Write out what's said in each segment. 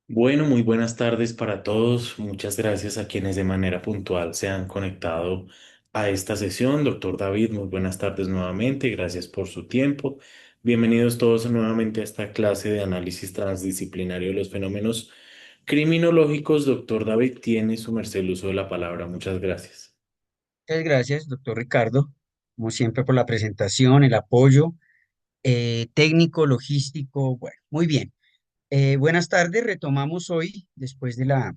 Bueno, muy buenas tardes para todos. Muchas gracias a quienes de manera puntual se han conectado a esta sesión. Doctor David, muy buenas tardes nuevamente. Gracias por su tiempo. Bienvenidos todos nuevamente a esta clase de análisis transdisciplinario de los fenómenos criminológicos. Doctor David, tiene su merced el uso de la palabra. Muchas gracias. Muchas gracias, doctor Ricardo, como siempre por la presentación, el apoyo técnico, logístico. Bueno, muy bien. Buenas tardes, retomamos hoy, después de la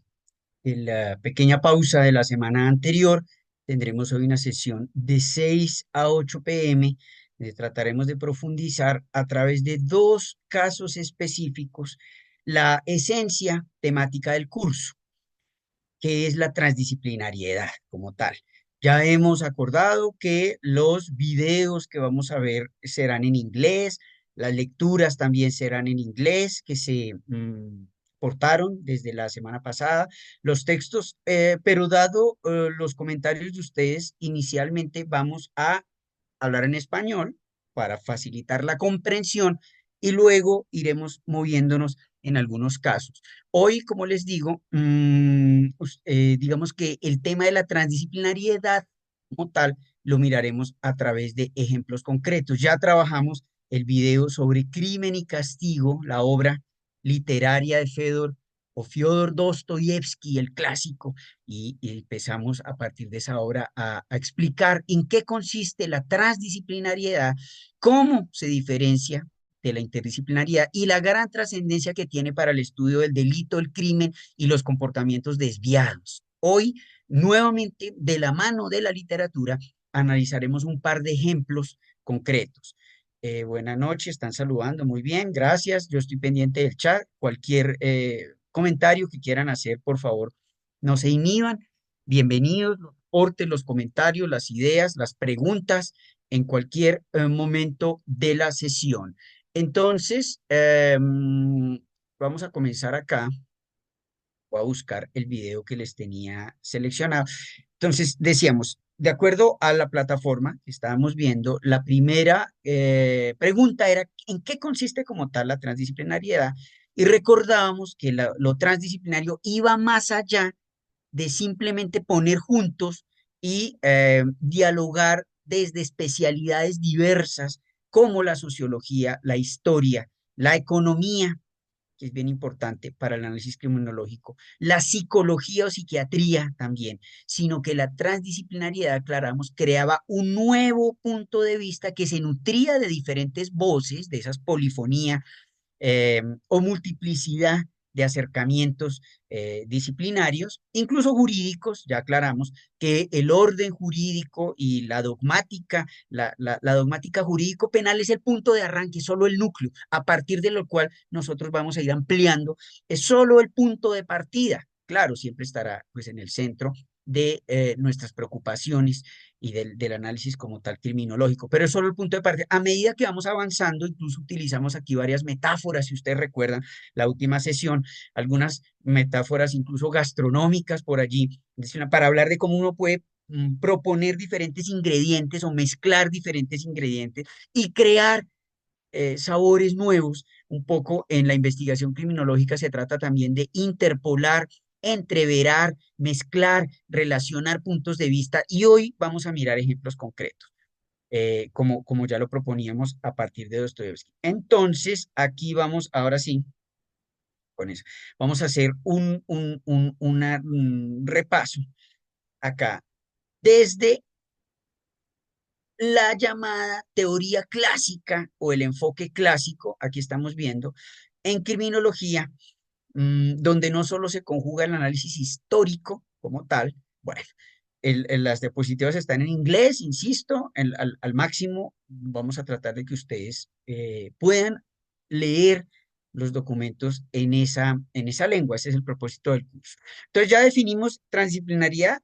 pequeña pausa de la semana anterior, tendremos hoy una sesión de 6 a 8 p.m. Trataremos de profundizar a través de dos casos específicos la esencia temática del curso, que es la transdisciplinariedad como tal. Ya hemos acordado que los videos que vamos a ver serán en inglés, las lecturas también serán en inglés, que se portaron desde la semana pasada, los textos, pero dado los comentarios de ustedes, inicialmente vamos a hablar en español para facilitar la comprensión y luego iremos moviéndonos en algunos casos. Hoy, como les digo, digamos que el tema de la transdisciplinariedad como tal lo miraremos a través de ejemplos concretos. Ya trabajamos el video sobre Crimen y Castigo, la obra literaria de Fyodor Dostoyevsky, el clásico, y empezamos a partir de esa obra a explicar en qué consiste la transdisciplinariedad, cómo se diferencia de la interdisciplinariedad y la gran trascendencia que tiene para el estudio del delito, el crimen y los comportamientos desviados. Hoy, nuevamente, de la mano de la literatura, analizaremos un par de ejemplos concretos. Buenas noches, están saludando, muy bien, gracias. Yo estoy pendiente del chat. Cualquier comentario que quieran hacer, por favor, no se inhiban. Bienvenidos, los aportes, los comentarios, las ideas, las preguntas en cualquier momento de la sesión. Entonces, vamos a comenzar acá. Voy a buscar el video que les tenía seleccionado. Entonces, decíamos, de acuerdo a la plataforma que estábamos viendo, la primera pregunta era, ¿en qué consiste como tal la transdisciplinariedad? Y recordábamos que lo transdisciplinario iba más allá de simplemente poner juntos y dialogar desde especialidades diversas como la sociología, la historia, la economía, que es bien importante para el análisis criminológico, la psicología o psiquiatría también, sino que la transdisciplinariedad, aclaramos, creaba un nuevo punto de vista que se nutría de diferentes voces, de esas polifonía o multiplicidad de acercamientos disciplinarios, incluso jurídicos, ya aclaramos que el orden jurídico y la dogmática, la dogmática jurídico-penal es el punto de arranque, solo el núcleo, a partir de lo cual nosotros vamos a ir ampliando, es solo el punto de partida. Claro, siempre estará pues en el centro de nuestras preocupaciones y del análisis como tal criminológico, pero es solo el punto de partida. A medida que vamos avanzando, incluso utilizamos aquí varias metáforas, si ustedes recuerdan la última sesión, algunas metáforas incluso gastronómicas por allí, para hablar de cómo uno puede proponer diferentes ingredientes o mezclar diferentes ingredientes y crear sabores nuevos. Un poco en la investigación criminológica se trata también de interpolar, entreverar, mezclar, relacionar puntos de vista y hoy vamos a mirar ejemplos concretos, como ya lo proponíamos a partir de Dostoyevsky. Entonces, aquí vamos, ahora sí, con eso, vamos a hacer un repaso acá desde la llamada teoría clásica o el enfoque clásico, aquí estamos viendo, en criminología, donde no solo se conjuga el análisis histórico como tal, bueno, las diapositivas están en inglés, insisto, al máximo vamos a tratar de que ustedes puedan leer los documentos en esa lengua, ese es el propósito del curso. Entonces ya definimos transdisciplinaridad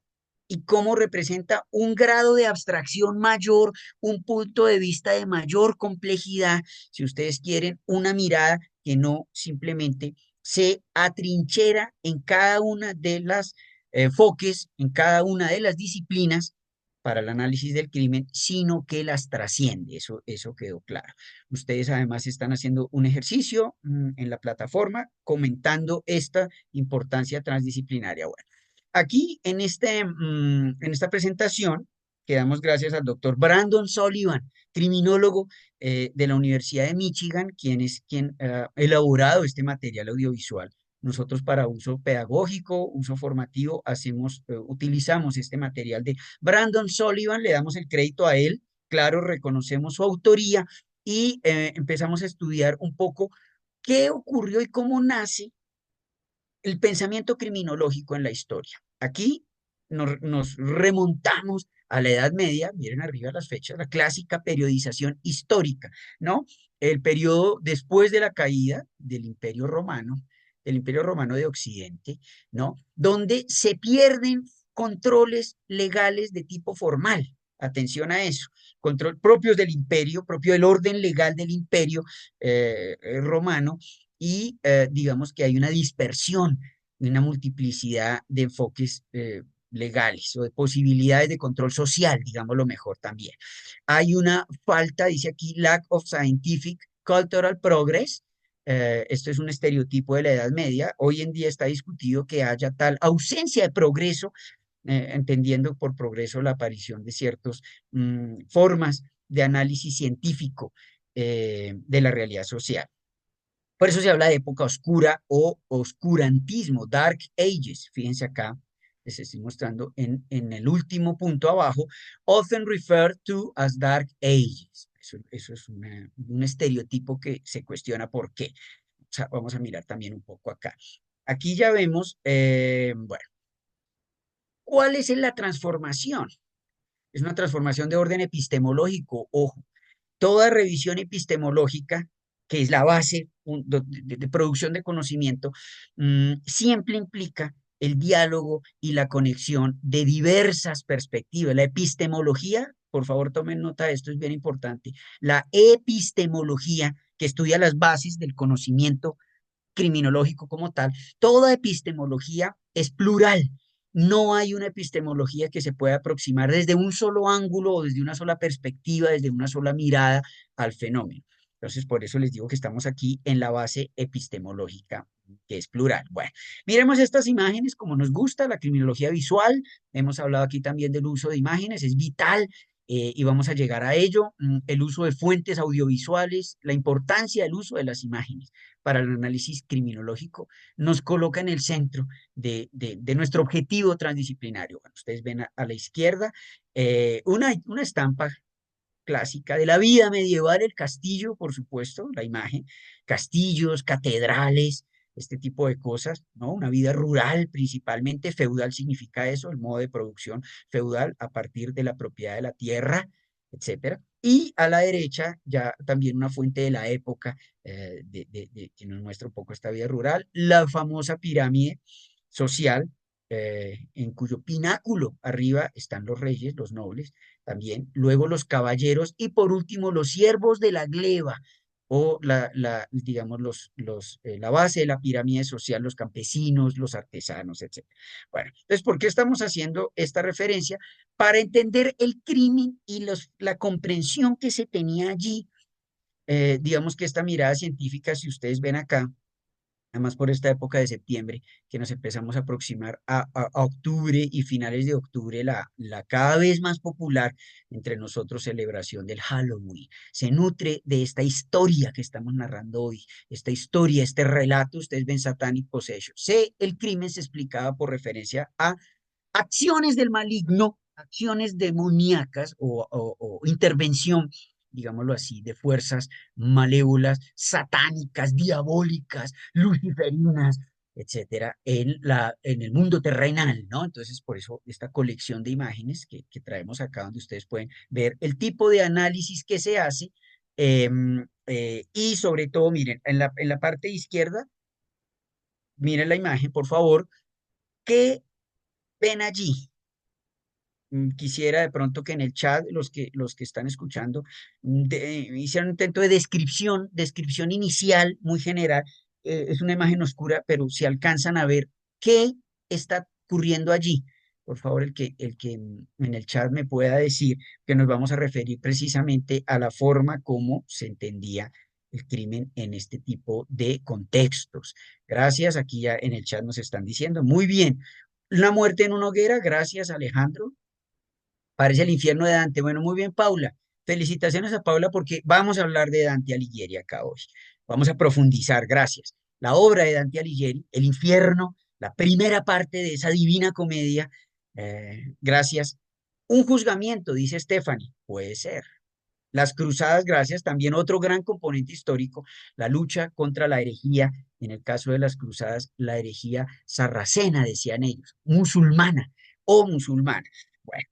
y cómo representa un grado de abstracción mayor, un punto de vista de mayor complejidad, si ustedes quieren, una mirada que no simplemente se atrinchera en cada una de las enfoques, en cada una de las disciplinas, para el análisis del crimen, sino que las trasciende. Eso quedó claro. Ustedes además están haciendo un ejercicio en la plataforma comentando esta importancia transdisciplinaria. Bueno, aquí en esta presentación, que damos gracias al doctor Brandon Sullivan, criminólogo de la Universidad de Michigan, quien ha elaborado este material audiovisual. Nosotros para uso pedagógico, uso formativo, utilizamos este material de Brandon Sullivan, le damos el crédito a él, claro, reconocemos su autoría y empezamos a estudiar un poco qué ocurrió y cómo nace el pensamiento criminológico en la historia. Aquí nos remontamos a la Edad Media, miren arriba las fechas, la clásica periodización histórica, ¿no? El periodo después de la caída del Imperio Romano de Occidente, ¿no? Donde se pierden controles legales de tipo formal. Atención a eso, control propios del imperio, propio del orden legal del imperio romano, y digamos que hay una dispersión y una multiplicidad de enfoques legales o de posibilidades de control social, digámoslo mejor también. Hay una falta, dice aquí, lack of scientific cultural progress. Esto es un estereotipo de la Edad Media. Hoy en día está discutido que haya tal ausencia de progreso, entendiendo por progreso la aparición de ciertas formas de análisis científico de la realidad social. Por eso se habla de época oscura o oscurantismo, Dark Ages. Fíjense acá, les estoy mostrando en el último punto abajo, often referred to as Dark Ages. Eso es un estereotipo que se cuestiona por qué. O sea, vamos a mirar también un poco acá. Aquí ya vemos, bueno, ¿cuál es la transformación? Es una transformación de orden epistemológico, ojo. Toda revisión epistemológica, que es la base de producción de conocimiento, siempre implica el diálogo y la conexión de diversas perspectivas. La epistemología, por favor tomen nota de esto, es bien importante. La epistemología, que estudia las bases del conocimiento criminológico como tal, toda epistemología es plural. No hay una epistemología que se pueda aproximar desde un solo ángulo o desde una sola perspectiva, desde una sola mirada al fenómeno. Entonces, por eso les digo que estamos aquí en la base epistemológica, que es plural. Bueno, miremos estas imágenes como nos gusta, la criminología visual. Hemos hablado aquí también del uso de imágenes, es vital. Y vamos a llegar a ello, el uso de fuentes audiovisuales, la importancia del uso de las imágenes para el análisis criminológico, nos coloca en el centro de nuestro objetivo transdisciplinario. Bueno, ustedes ven a la izquierda una estampa clásica de la vida medieval, el castillo, por supuesto, la imagen, castillos, catedrales, este tipo de cosas, ¿no? Una vida rural, principalmente feudal significa eso, el modo de producción feudal a partir de la propiedad de la tierra, etcétera. Y a la derecha ya también una fuente de la época que nos muestra un poco esta vida rural, la famosa pirámide social, en cuyo pináculo arriba están los reyes, los nobles, también, luego los caballeros y por último los siervos de la gleba o digamos, la base de la pirámide social, los campesinos, los artesanos, etcétera. Bueno, entonces, ¿por qué estamos haciendo esta referencia? Para entender el crimen y la comprensión que se tenía allí. Digamos que esta mirada científica, si ustedes ven acá, además por esta época de septiembre, que nos empezamos a aproximar a octubre y finales de octubre, la cada vez más popular entre nosotros celebración del Halloween. Se nutre de esta historia que estamos narrando hoy, esta historia, este relato, ustedes ven Satanic Possession. El crimen se explicaba por referencia a acciones del maligno, acciones demoníacas o intervención, digámoslo así, de fuerzas malévolas, satánicas, diabólicas, luciferinas, etcétera, en el mundo terrenal, ¿no? Entonces, por eso esta colección de imágenes que traemos acá, donde ustedes pueden ver el tipo de análisis que se hace, y sobre todo, miren, en la parte izquierda, miren la imagen, por favor, ¿qué ven allí? Quisiera de pronto que en el chat los que están escuchando hicieran un intento de descripción inicial, muy general. Es una imagen oscura, pero si alcanzan a ver qué está ocurriendo allí. Por favor, el que en el chat me pueda decir que nos vamos a referir precisamente a la forma como se entendía el crimen en este tipo de contextos. Gracias, aquí ya en el chat nos están diciendo. Muy bien. La muerte en una hoguera, gracias Alejandro. Parece el infierno de Dante. Bueno, muy bien, Paula. Felicitaciones a Paula porque vamos a hablar de Dante Alighieri acá hoy. Vamos a profundizar, gracias. La obra de Dante Alighieri, El infierno, la primera parte de esa divina comedia. Gracias. Un juzgamiento, dice Stephanie. Puede ser. Las cruzadas, gracias. También otro gran componente histórico, la lucha contra la herejía. En el caso de las cruzadas, la herejía sarracena, decían ellos, musulmana o musulmana. Bueno,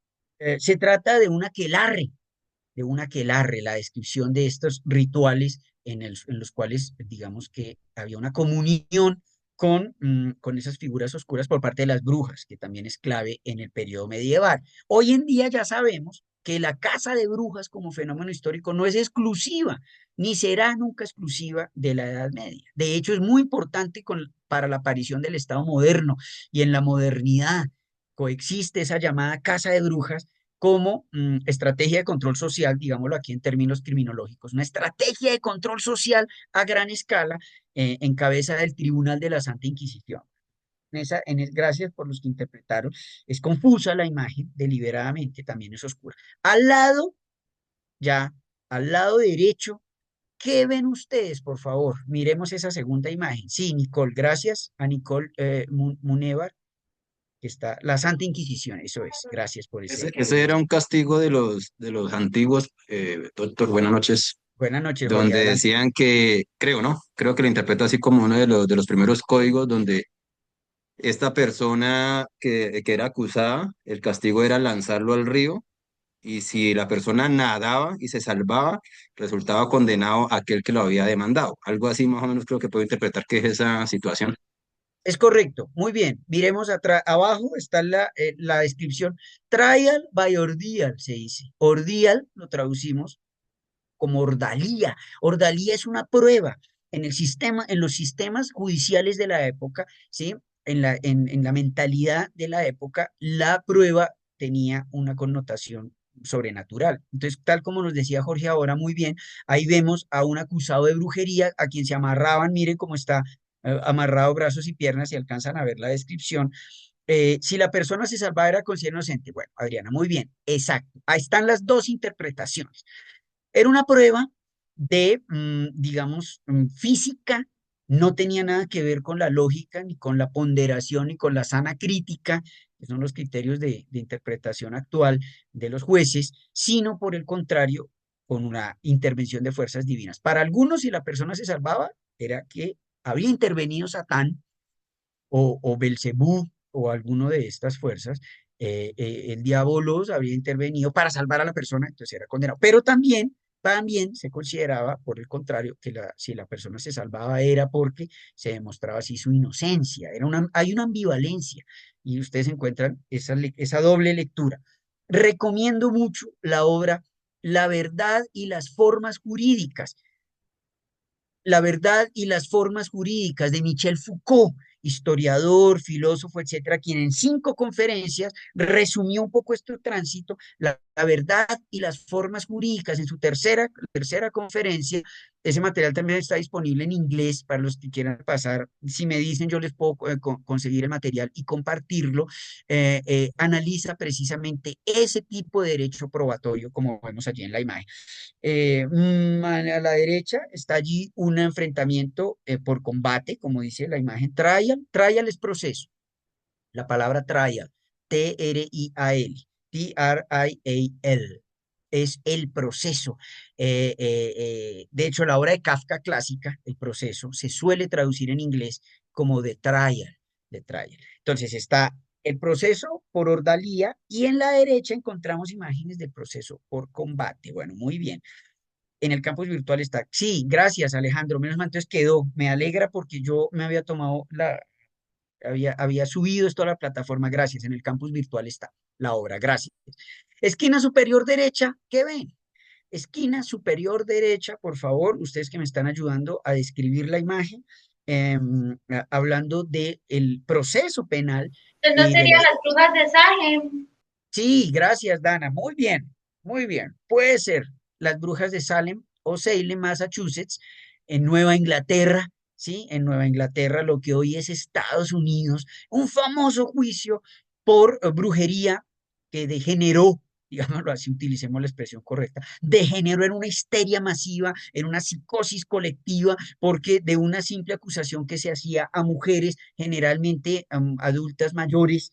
se trata de un aquelarre, la descripción de estos rituales en los cuales, digamos que había una comunión con esas figuras oscuras por parte de las brujas, que también es clave en el periodo medieval. Hoy en día ya sabemos que la caza de brujas como fenómeno histórico no es exclusiva, ni será nunca exclusiva de la Edad Media. De hecho, es muy importante para la aparición del Estado moderno y en la modernidad coexiste esa llamada caza de brujas como estrategia de control social, digámoslo aquí en términos criminológicos, una estrategia de control social a gran escala en cabeza del Tribunal de la Santa Inquisición. Gracias por los que interpretaron. Es confusa la imagen, deliberadamente, también es oscura. Al lado, ya, al lado derecho, ¿qué ven ustedes, por favor? Miremos esa segunda imagen. Sí, Nicole, gracias a Nicole Munevar, que está, la Santa Inquisición, eso es. Gracias por Ese era un castigo de los antiguos, doctor, buenas noches, Buenas noches, Jorge, donde adelante. decían que, creo, ¿no? Creo que lo interpreto así como uno de los primeros códigos donde esta persona que era acusada, el castigo era lanzarlo al río y si la persona nadaba y se salvaba, resultaba condenado aquel que lo había demandado. Algo así más o menos creo que puedo interpretar que es esa situación. Es correcto, muy bien. Miremos abajo, está la descripción. Trial by ordeal, se dice. Ordeal lo traducimos como ordalía. Ordalía es una prueba en el sistema, en los sistemas judiciales de la época, ¿sí? En la mentalidad de la época, la prueba tenía una connotación sobrenatural. Entonces, tal como nos decía Jorge ahora muy bien, ahí vemos a un acusado de brujería a quien se amarraban, miren cómo está amarrado brazos y piernas, si alcanzan a ver la descripción. Si la persona se salvaba era considerada inocente. Bueno, Adriana, muy bien, exacto. Ahí están las dos interpretaciones. Era una prueba de, digamos, física, no tenía nada que ver con la lógica, ni con la ponderación, ni con la sana crítica, que son los criterios de interpretación actual de los jueces, sino por el contrario, con una intervención de fuerzas divinas. Para algunos, si la persona se salvaba, era que había intervenido Satán o Belcebú o alguno de estas fuerzas, el diablo había intervenido para salvar a la persona, entonces era condenado. Pero también se consideraba, por el contrario, que si la persona se salvaba era porque se demostraba así su inocencia. Hay una ambivalencia y ustedes encuentran esa doble lectura. Recomiendo mucho la obra La verdad y las formas jurídicas. La verdad y las formas jurídicas de Michel Foucault, historiador, filósofo, etcétera, quien en 5 conferencias resumió un poco este tránsito, la verdad y las formas jurídicas en su tercera conferencia. Ese material también está disponible en inglés para los que quieran pasar. Si me dicen, yo les puedo conseguir el material y compartirlo. Analiza precisamente ese tipo de derecho probatorio, como vemos allí en la imagen. A la derecha está allí un enfrentamiento por combate, como dice la imagen. Trial, trial es proceso. La palabra trial, T-R-I-A-L, T-R-I-A-L, es el proceso. De hecho, la obra de Kafka clásica, el proceso, se suele traducir en inglés como the trial, the trial. Entonces está el proceso por ordalía y en la derecha encontramos imágenes del proceso por combate. Bueno, muy bien. En el campus virtual está. Sí, gracias Alejandro. Menos mal, entonces quedó. Me alegra porque yo me había tomado había subido esto a la plataforma. Gracias. En el campus virtual está la obra. Gracias. Esquina superior derecha, ¿qué ven? Esquina superior derecha, por favor, ustedes que me están ayudando a describir la imagen. hablando del proceso penal Entonces no y de serían las... las brujas de Salem. Sí, gracias, Dana. Muy bien, muy bien. Puede ser las brujas de Salem o Salem, Massachusetts, en Nueva Inglaterra, ¿sí? En Nueva Inglaterra, lo que hoy es Estados Unidos, un famoso juicio por brujería que degeneró, digámoslo así, utilicemos la expresión correcta, degeneró en una histeria masiva, en una psicosis colectiva, porque de una simple acusación que se hacía a mujeres, generalmente adultas mayores,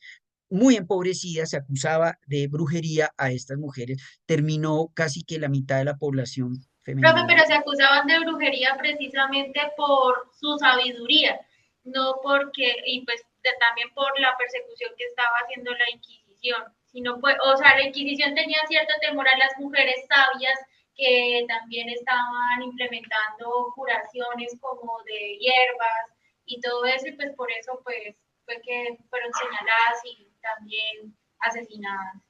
muy empobrecida, se acusaba de brujería a estas mujeres, terminó casi que la mitad de la población Profe, femenina. pero se acusaban de brujería precisamente por su sabiduría, no porque, y pues también por la persecución que estaba haciendo la Inquisición, sino pues, o sea, la Inquisición tenía cierto temor a las mujeres sabias que también estaban implementando curaciones como de hierbas y todo eso, y pues por eso pues fue que fueron señaladas y también asesinadas.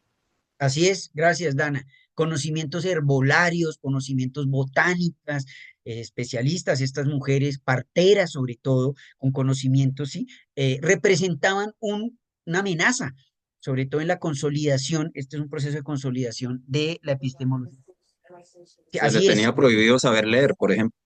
Así es, gracias, Dana. Conocimientos herbolarios, conocimientos botánicas, especialistas, estas mujeres, parteras sobre todo, con conocimientos, ¿sí? Representaban una amenaza, sobre todo en la consolidación, este es un proceso de consolidación de la epistemología. Sí, Se le así es, tenía prohibido saber leer, por ejemplo.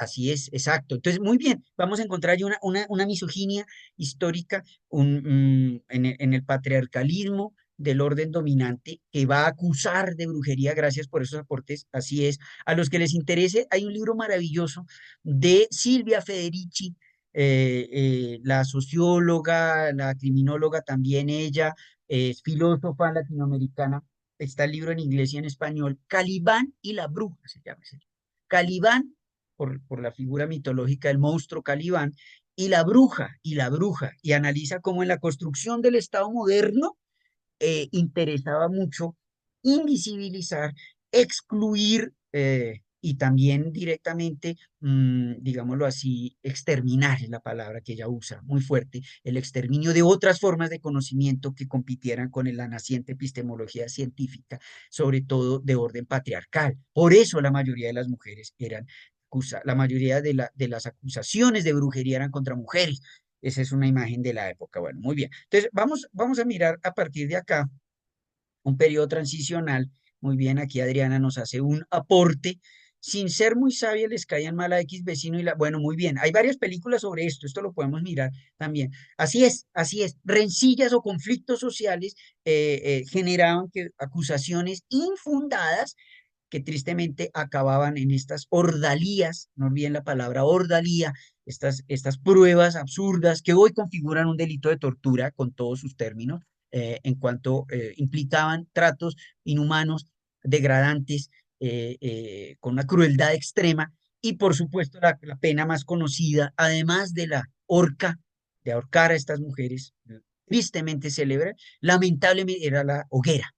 así es, exacto. Entonces, muy bien, vamos a encontrar ahí una misoginia histórica en el patriarcalismo del orden dominante que va a acusar de brujería, gracias por esos aportes, así es. A los que les interese, hay un libro maravilloso de Silvia Federici, la socióloga, la criminóloga también ella, es filósofa latinoamericana. Está el libro en inglés y en español, Calibán y la bruja, se llama ese libro. Calibán por la figura mitológica del monstruo Calibán, y la bruja, y analiza cómo en la construcción del Estado moderno interesaba mucho invisibilizar, excluir y también directamente, digámoslo así, exterminar es la palabra que ella usa, muy fuerte, el exterminio de otras formas de conocimiento que compitieran con la naciente epistemología científica, sobre todo de orden patriarcal. Por eso la mayoría de las mujeres eran la mayoría de las acusaciones de brujería eran contra mujeres. Esa es una imagen de la época. Bueno, muy bien. Entonces, vamos a mirar a partir de acá un periodo transicional. Muy bien, aquí Adriana nos hace un aporte. Sin ser muy sabia, les caían mal a X vecino y la... Bueno, muy bien. Hay varias películas sobre esto lo podemos mirar también. Así es, así es. Rencillas o conflictos sociales generaban que acusaciones infundadas que tristemente acababan en estas ordalías, no olviden la palabra ordalía, estas pruebas absurdas que hoy configuran un delito de tortura con todos sus términos, en cuanto implicaban tratos inhumanos, degradantes, con una crueldad extrema, y por supuesto la pena más conocida, además de la horca, de ahorcar a estas mujeres, tristemente célebre, lamentablemente era la hoguera,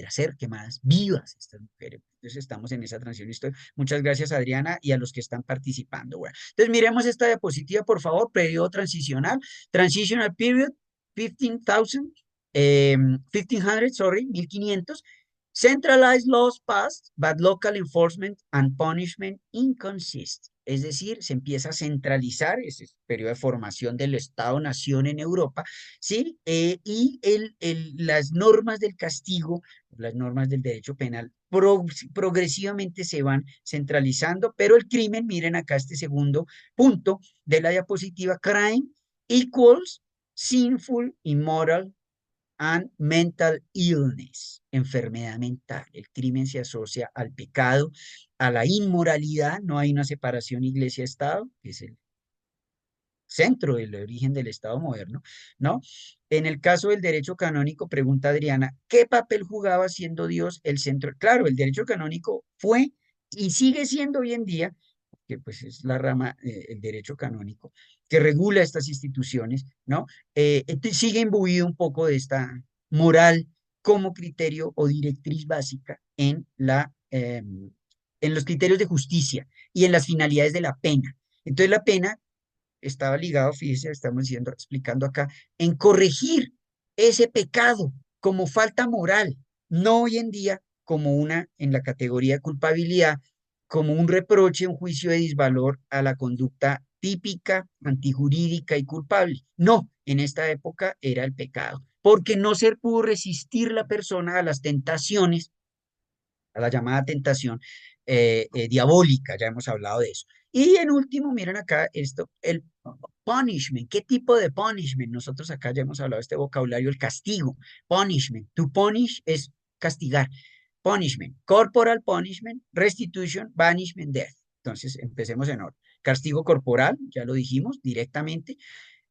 ser quemadas vivas estas mujeres. Entonces estamos en esa transición histórica. Muchas gracias, Adriana, y a los que están participando. Bueno, entonces miremos esta diapositiva, por favor, periodo transicional, transitional period, 15,000, 1500, sorry, 1500. Centralized laws passed, but local enforcement and punishment inconsist. Es decir, se empieza a centralizar ese periodo de formación del Estado-Nación en Europa, ¿sí? Y las normas del castigo, las normas del derecho penal, progresivamente se van centralizando, pero el crimen, miren acá este segundo punto de la diapositiva, crime equals sinful, immoral, and mental illness, enfermedad mental. El crimen se asocia al pecado, a la inmoralidad, no hay una separación iglesia-estado, que es el centro del origen del Estado moderno, ¿no? En el caso del derecho canónico, pregunta Adriana, ¿qué papel jugaba siendo Dios el centro? Claro, el derecho canónico fue y sigue siendo hoy en día, que pues es la rama, el derecho canónico, que regula estas instituciones, ¿no? Sigue imbuido un poco de esta moral como criterio o directriz básica en los criterios de justicia y en las finalidades de la pena. Entonces la pena estaba ligado, fíjese, estamos diciendo, explicando acá, en corregir ese pecado como falta moral, no hoy en día como una en la categoría de culpabilidad, como un reproche, un juicio de disvalor a la conducta típica, antijurídica y culpable. No, en esta época era el pecado, porque no se pudo resistir la persona a las tentaciones, a la llamada tentación diabólica, ya hemos hablado de eso. Y en último, miren acá esto, el punishment. ¿Qué tipo de punishment? Nosotros acá ya hemos hablado de este vocabulario, el castigo. Punishment. To punish es castigar. Punishment. Corporal punishment, restitution, banishment, death. Entonces, empecemos en orden. Castigo corporal, ya lo dijimos directamente.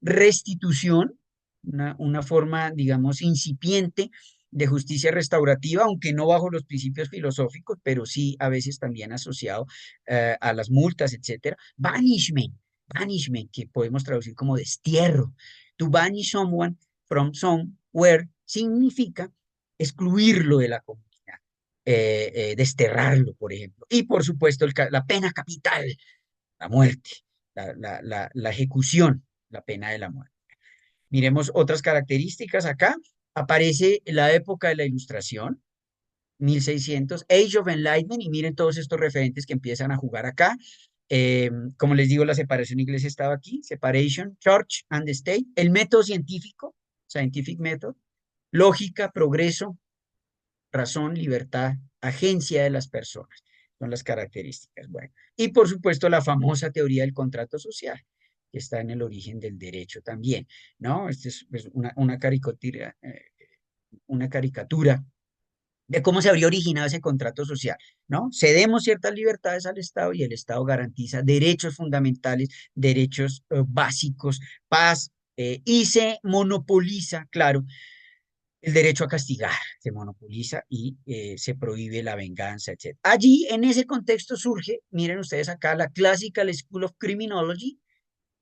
Restitución, una forma, digamos, incipiente de justicia restaurativa, aunque no bajo los principios filosóficos, pero sí a veces también asociado a las multas, etcétera. Banishment, banishment, que podemos traducir como destierro. To banish someone from somewhere significa excluirlo de la comunidad, desterrarlo, por ejemplo. Y por supuesto, la pena capital, la muerte, la ejecución, la pena de la muerte. Miremos otras características acá. Aparece la época de la Ilustración, 1600, Age of Enlightenment, y miren todos estos referentes que empiezan a jugar acá. Como les digo, la separación inglesa estaba aquí, separation, church and state, el método científico, scientific method, lógica, progreso, razón, libertad, agencia de las personas, son las características. Bueno, y por supuesto la famosa teoría del contrato social, que está en el origen del derecho también, ¿no? Esta es pues, una caricatura de cómo se habría originado ese contrato social, ¿no? Cedemos ciertas libertades al Estado y el Estado garantiza derechos fundamentales, derechos básicos, paz, y se monopoliza, claro, el derecho a castigar, se monopoliza y se prohíbe la venganza, etc. Allí, en ese contexto surge, miren ustedes acá, la Classical School of Criminology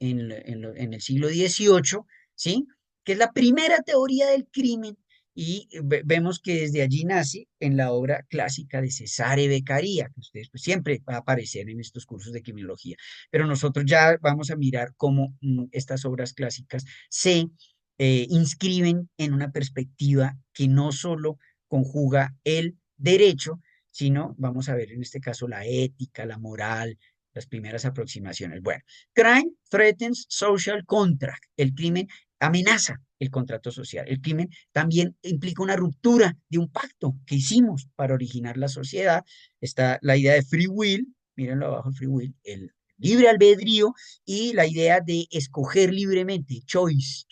en el siglo XVIII, ¿sí? Que es la primera teoría del crimen y vemos que desde allí nace en la obra clásica de Cesare Beccaria, que ustedes pues, siempre va a aparecer en estos cursos de criminología, pero nosotros ya vamos a mirar cómo estas obras clásicas se inscriben en una perspectiva que no solo conjuga el derecho, sino vamos a ver en este caso la ética, la moral, las primeras aproximaciones. Bueno, crime threatens social contract. El crimen amenaza el contrato social. El crimen también implica una ruptura de un pacto que hicimos para originar la sociedad. Está la idea de free will, mírenlo abajo, el free will, el libre albedrío y la idea de escoger libremente, choice,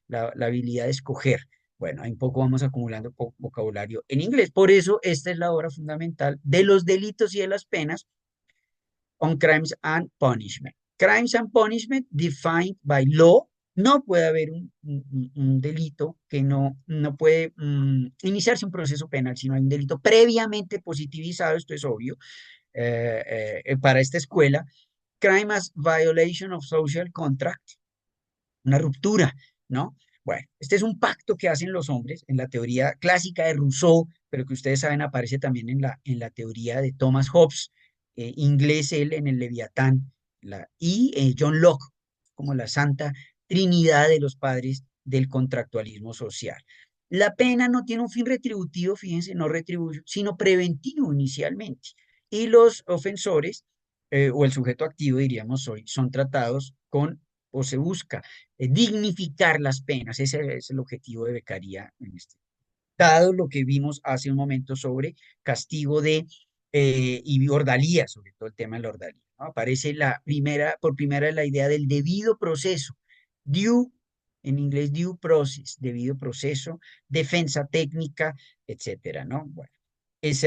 la habilidad de escoger. Bueno, ahí un poco vamos acumulando vocabulario en inglés. Por eso esta es la obra fundamental de los delitos y de las penas on Crimes and Punishment. Crimes and Punishment defined by law. No puede haber un delito que no puede iniciarse un proceso penal si no hay un delito previamente positivizado, esto es obvio, para esta escuela. Crime as violation of social contract, una ruptura, ¿no? Bueno, este es un pacto que hacen los hombres en la teoría clásica de Rousseau, pero que ustedes saben aparece también en la teoría de Thomas Hobbes, inglés él en el Leviatán, y John Locke, como la santa trinidad de los padres del contractualismo social. La pena no tiene un fin retributivo, fíjense, no retributivo, sino preventivo inicialmente. Y los ofensores, o el sujeto activo, diríamos hoy, son tratados con, o se busca dignificar las penas. Ese es el objetivo de Beccaria en este. Dado lo que vimos hace un momento sobre castigo y ordalía, sobre todo el tema de la ordalía, ¿no? Aparece por primera vez la idea del debido proceso, due, en inglés due process, debido proceso, defensa técnica, etcétera, ¿no? Bueno, pues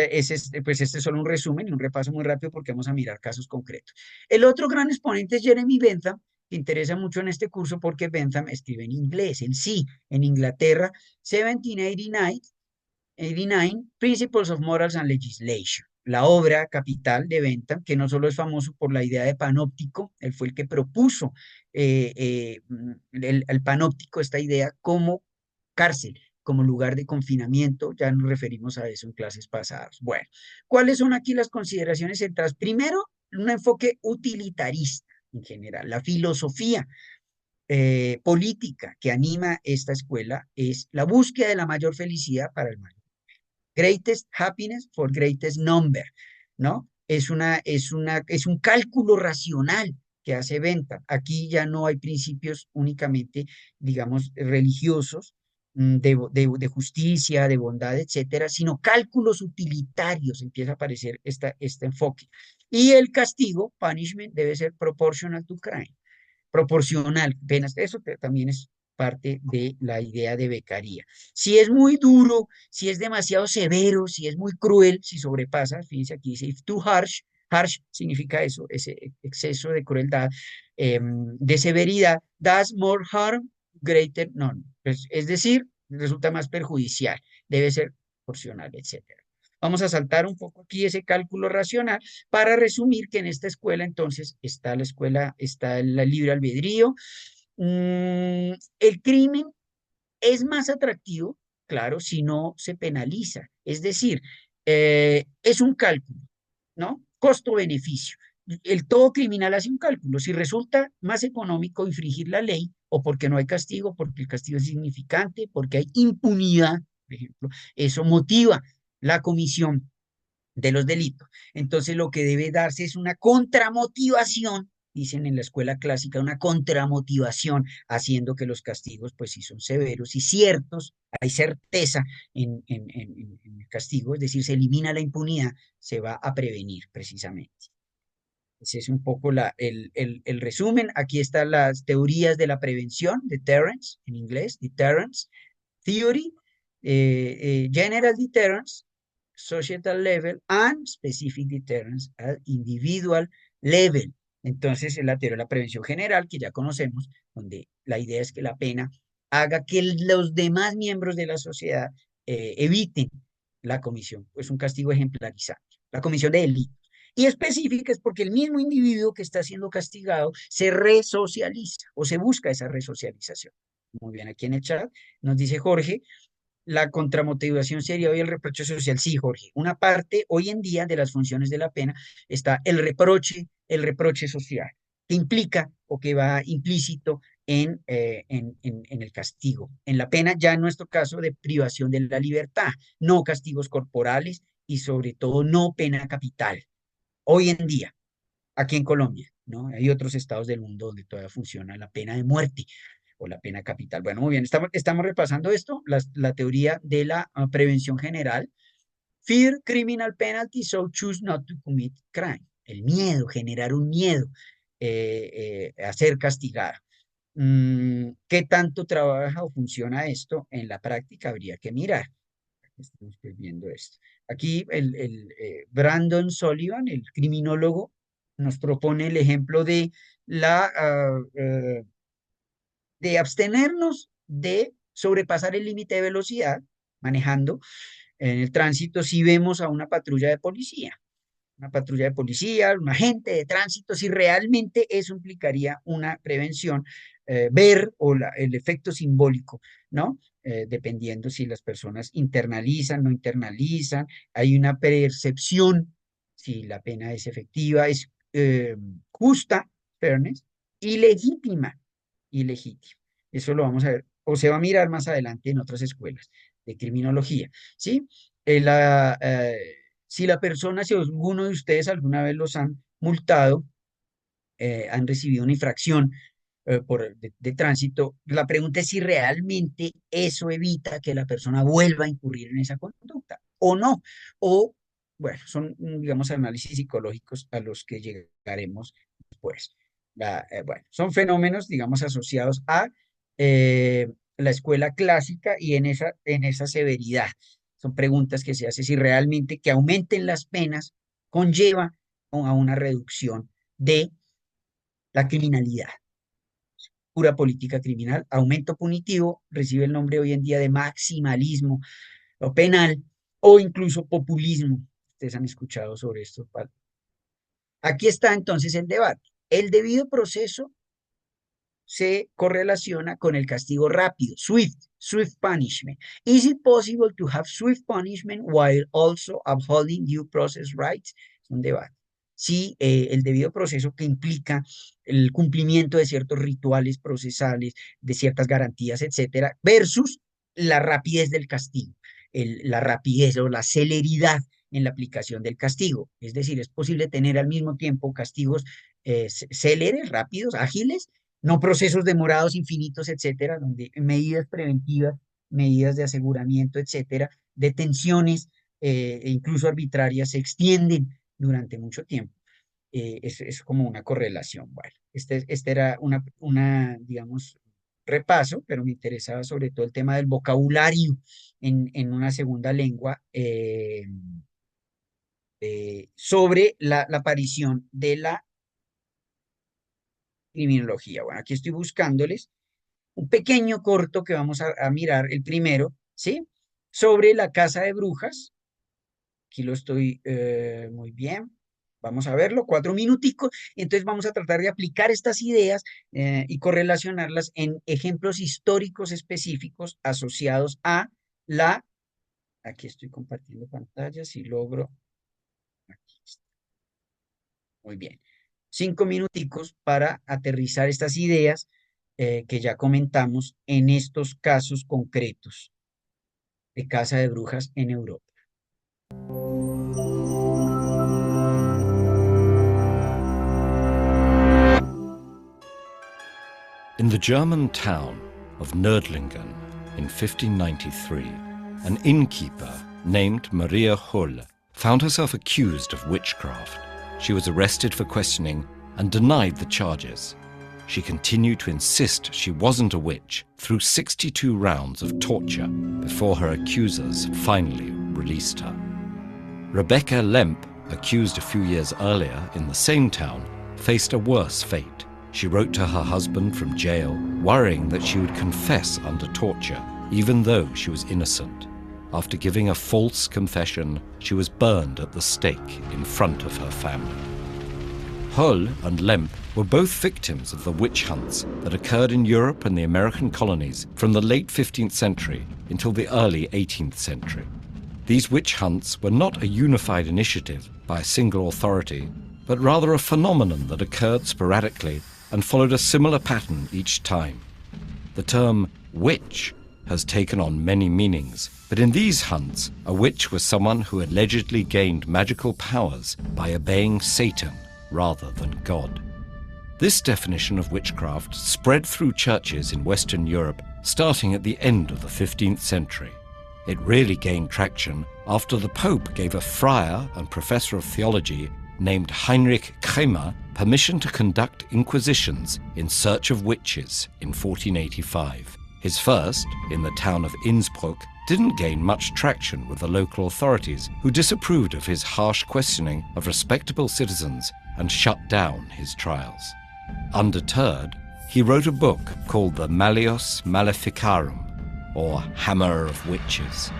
este es solo un resumen y un repaso muy rápido porque vamos a mirar casos concretos. El otro gran exponente es Jeremy Bentham, que interesa mucho en este curso porque Bentham escribe en inglés, él sí, en Inglaterra, 1789, Principles of Morals and Legislation, la obra capital de Bentham, que no solo es famoso por la idea de panóptico, él fue el que propuso el panóptico, esta idea como cárcel, como lugar de confinamiento, ya nos referimos a eso en clases pasadas. Bueno, ¿cuáles son aquí las consideraciones centrales? Primero, un enfoque utilitarista en general, la filosofía política que anima esta escuela es la búsqueda de la mayor felicidad para el mayor. Greatest happiness for greatest number, ¿no? Es un cálculo racional que hace venta. Aquí ya no hay principios únicamente, digamos, religiosos, de justicia, de bondad, etcétera, sino cálculos utilitarios, empieza a aparecer este enfoque. Y el castigo, punishment, debe ser proportional to crime, proporcional, penas, eso también es parte de la idea de becaría. Si es muy duro, si es demasiado severo, si es muy cruel, si sobrepasa, fíjense aquí dice, if too harsh, harsh significa eso, ese exceso de crueldad, de severidad, does more harm, greater none. Pues, es decir, resulta más perjudicial, debe ser proporcional, etcétera. Vamos a saltar un poco aquí ese cálculo racional para resumir que en esta escuela entonces está la escuela, está el libre albedrío. El crimen es más atractivo, claro, si no se penaliza. Es decir, es un cálculo, ¿no? Costo-beneficio. El todo criminal hace un cálculo. Si resulta más económico infringir la ley, o porque no hay castigo, porque el castigo es significante, porque hay impunidad, por ejemplo, eso motiva la comisión de los delitos. Entonces, lo que debe darse es una contramotivación, dicen en la escuela clásica, una contramotivación, haciendo que los castigos, pues sí son severos y ciertos, hay certeza en el castigo, es decir, se elimina la impunidad, se va a prevenir precisamente. Ese es un poco el resumen. Aquí están las teorías de la prevención, deterrence, en inglés, deterrence, theory, general deterrence, societal level, and specific deterrence at individual level. Entonces, es la teoría de la prevención general, que ya conocemos, donde la idea es que la pena haga que los demás miembros de la sociedad eviten la comisión, pues un castigo ejemplarizante, la comisión de delitos. Y específica es porque el mismo individuo que está siendo castigado se resocializa o se busca esa resocialización. Muy bien, aquí en el chat nos dice Jorge, la contramotivación sería hoy el reproche social. Sí, Jorge, una parte hoy en día de las funciones de la pena está el reproche social, que implica o que va implícito en el castigo. En la pena, ya en nuestro caso, de privación de la libertad, no castigos corporales y sobre todo no pena capital. Hoy en día, aquí en Colombia, ¿no? Hay otros estados del mundo donde todavía funciona la pena de muerte o la pena capital. Bueno, muy bien, estamos repasando esto, la teoría de la prevención general. Fear criminal penalty, so choose not to commit crime. El miedo, generar un miedo a ser castigado. ¿Qué tanto trabaja o funciona esto en la práctica? Habría que mirar. Estamos viendo esto. Aquí Brandon Sullivan, el criminólogo, nos propone el ejemplo de de abstenernos de sobrepasar el límite de velocidad manejando en el tránsito si vemos a una patrulla de policía, un agente de tránsito, si realmente eso implicaría una prevención, ver el efecto simbólico, ¿no? Dependiendo si las personas internalizan, no internalizan, hay una percepción, si la pena es efectiva, es justa, fairness, y legítima, ilegítima. Eso lo vamos a ver, o se va a mirar más adelante en otras escuelas de criminología, ¿sí? Si la persona, si alguno de ustedes alguna vez los han multado, han recibido una infracción de tránsito, la pregunta es si realmente eso evita que la persona vuelva a incurrir en esa conducta o no. O, bueno, son, digamos, análisis psicológicos a los que llegaremos después. Bueno, son fenómenos, digamos, asociados a la escuela clásica y en esa severidad. Son preguntas que se hacen si realmente que aumenten las penas conlleva a una reducción de la criminalidad. Pura política criminal, aumento punitivo, recibe el nombre hoy en día de maximalismo o penal o incluso populismo. Ustedes han escuchado sobre esto. Aquí está entonces el debate. El debido proceso se correlaciona con el castigo rápido, swift punishment. Is it possible to have swift punishment while also upholding due process rights? Es un debate. Sí, el debido proceso que implica el cumplimiento de ciertos rituales procesales, de ciertas garantías, etcétera, versus la rapidez del castigo, la rapidez o la celeridad en la aplicación del castigo. Es decir, es posible tener al mismo tiempo castigos céleres, rápidos, ágiles, no procesos demorados, infinitos, etcétera, donde medidas preventivas, medidas de aseguramiento, etcétera, detenciones e incluso arbitrarias se extienden durante mucho tiempo. Es como una correlación. Bueno, este era digamos, repaso, pero me interesaba sobre todo el tema del vocabulario en una segunda lengua sobre la aparición de la criminología. Bueno, aquí estoy buscándoles un pequeño corto que vamos a mirar, el primero, ¿sí? Sobre la casa de brujas. Aquí lo estoy muy bien. Vamos a verlo, 4 minuticos. Entonces vamos a tratar de aplicar estas ideas y correlacionarlas en ejemplos históricos específicos asociados a la... Aquí estoy compartiendo pantalla, si logro. Aquí está. Muy bien. 5 minuticos para aterrizar estas ideas que ya comentamos en estos casos concretos de casa de brujas en Europa. In the German town of Nördlingen in 1593, an innkeeper named Maria Hull found herself accused of witchcraft. She was arrested for questioning and denied the charges. She continued to insist she wasn't a witch through 62 rounds of torture before her accusers finally released her. Rebecca Lemp, accused a few years earlier in the same town, faced a worse fate. She wrote to her husband from jail, worrying that she would confess under torture, even though she was innocent. After giving a false confession, she was burned at the stake in front of her family. Hull and Lemp were both victims of the witch hunts that occurred in Europe and the American colonies from the late 15th century until the early 18th century. These witch hunts were not a unified initiative by a single authority, but rather a phenomenon that occurred sporadically and followed a similar pattern each time. The term witch has taken on many meanings, but in these hunts, a witch was someone who allegedly gained magical powers by obeying Satan rather than God. This definition of witchcraft spread through churches in Western Europe starting at the end of the 15th century. It really gained traction after the Pope gave a friar and professor of theology named Heinrich Kramer permission to conduct inquisitions in search of witches in 1485. His first, in the town of Innsbruck, didn't gain much traction with the local authorities, who disapproved of his harsh questioning of respectable citizens and shut down his trials. Undeterred, he wrote a book called the Malleus Maleficarum, or Hammer of Witches.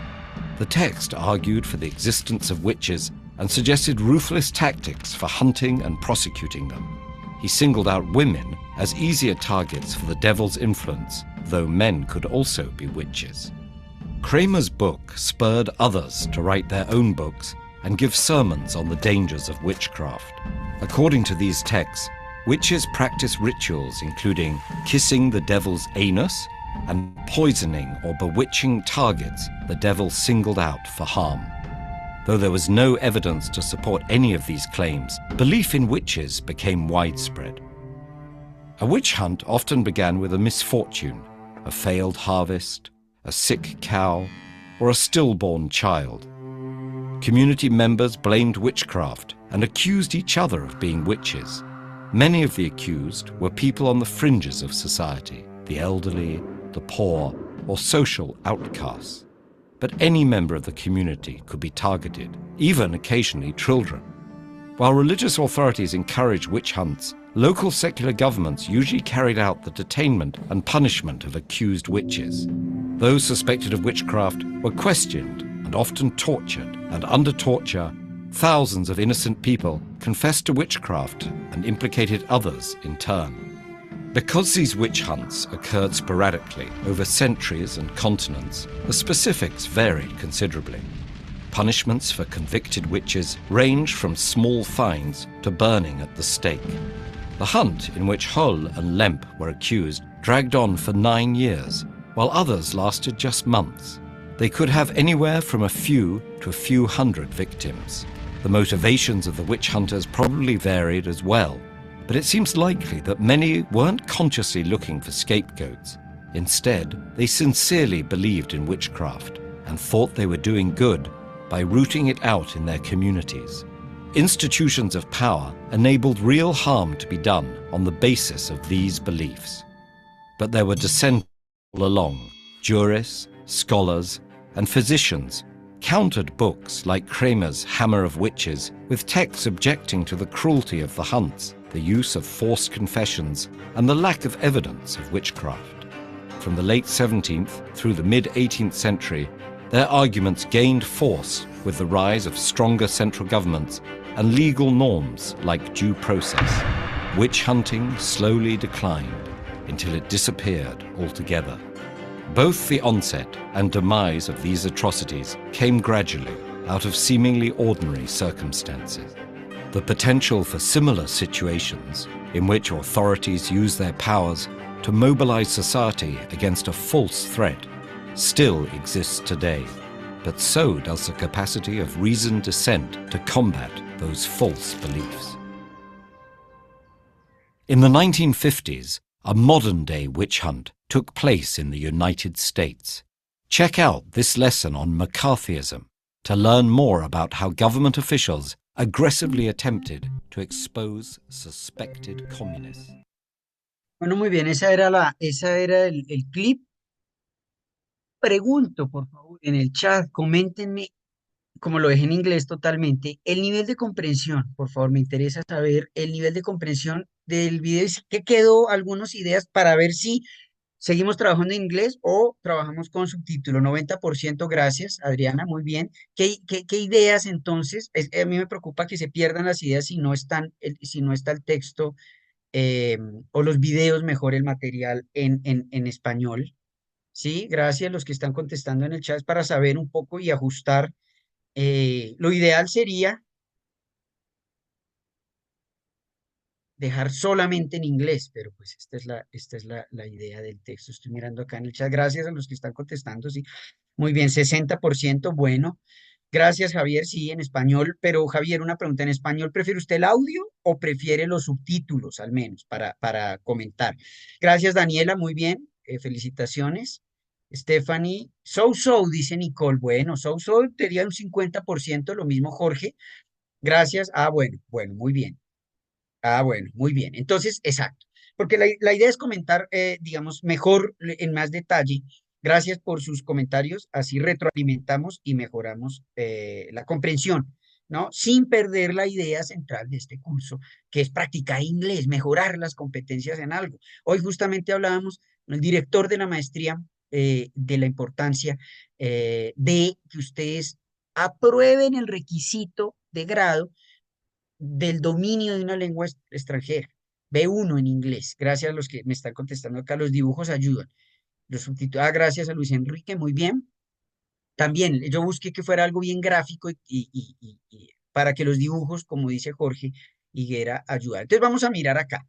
The text argued for the existence of witches and suggested ruthless tactics for hunting and prosecuting them. He singled out women as easier targets for the devil's influence, though men could also be witches. Kramer's book spurred others to write their own books and give sermons on the dangers of witchcraft. According to these texts, witches practice rituals including kissing the devil's anus and poisoning or bewitching targets the devil singled out for harm. Though there was no evidence to support any of these claims, belief in witches became widespread. A witch hunt often began with a misfortune, a failed harvest, a sick cow, or a stillborn child. Community members blamed witchcraft and accused each other of being witches. Many of the accused were people on the fringes of society, the elderly, the poor, or social outcasts. But any member of the community could be targeted, even occasionally children. While religious authorities encouraged witch hunts, local secular governments usually carried out the detainment and punishment of accused witches. Those suspected of witchcraft were questioned and often tortured, and under torture, thousands of innocent people confessed to witchcraft and implicated others in turn. Because these witch hunts occurred sporadically over centuries and continents, the specifics varied considerably. Punishments for convicted witches ranged from small fines to burning at the stake. The hunt in which Hull and Lemp were accused dragged on for 9 years, while others lasted just months. They could have anywhere from a few to a few hundred victims. The motivations of the witch hunters probably varied as well. but it seems likely that many weren't consciously looking for scapegoats. Instead, they sincerely believed in witchcraft and thought they were doing good by rooting it out in their communities. Institutions of power enabled real harm to be done on the basis of these beliefs. But there were dissenters all along. Jurists, scholars, and physicians countered books like Kramer's Hammer of Witches with texts objecting to the cruelty of the hunts, the use of forced confessions, and the lack of evidence of witchcraft. From the late 17th through the mid-18th century, their arguments gained force with the rise of stronger central governments and legal norms like due process. Witch hunting slowly declined until it disappeared altogether. Both the onset and demise of these atrocities came gradually out of seemingly ordinary circumstances. The potential for similar situations in which authorities use their powers to mobilize society against a false threat still exists today, but so does the capacity of reasoned dissent to combat those false beliefs. In the 1950s, a modern-day witch hunt took place in the United States. Check out this lesson on McCarthyism to learn more about how government officials aggressively attempted to expose suspected communists. Bueno, muy bien, esa era el clip. Pregunto, por favor, en el chat, coméntenme, como lo dejé en inglés totalmente, el nivel de comprensión, por favor, me interesa saber el nivel de comprensión del video y qué quedó, algunas ideas para ver si seguimos trabajando en inglés o trabajamos con subtítulo. 90%, gracias, Adriana, muy bien. ¿Qué ideas entonces? A mí me preocupa que se pierdan las ideas si no si no está el texto eh, o los videos, mejor el material en español. Sí, gracias los que están contestando en el chat para saber un poco y ajustar. Lo ideal sería dejar solamente en inglés, pero pues esta es la idea del texto. Estoy mirando acá en el chat. Gracias a los que están contestando, sí. Muy bien, 60%, bueno. Gracias, Javier, sí, en español, pero Javier, una pregunta, ¿en español prefiere usted el audio o prefiere los subtítulos al menos para comentar? Gracias, Daniela, muy bien, felicitaciones. Stephanie, dice Nicole, bueno, sería un 50%, lo mismo Jorge. Gracias, bueno, muy bien. Bueno, muy bien. Entonces, exacto. Porque la idea es comentar, digamos, mejor, en más detalle. Gracias por sus comentarios. Así retroalimentamos y mejoramos la comprensión, ¿no? Sin perder la idea central de este curso, que es practicar inglés, mejorar las competencias en algo. Hoy justamente hablábamos con el director de la maestría de la importancia de que ustedes aprueben el requisito de grado del dominio de una lengua extranjera. B1 en inglés. Gracias a los que me están contestando acá. Los dibujos ayudan. Los subtítulos. Gracias a Luis Enrique. Muy bien. También yo busqué que fuera algo bien gráfico y para que los dibujos, como dice Jorge Higuera, ayudan. Entonces vamos a mirar acá.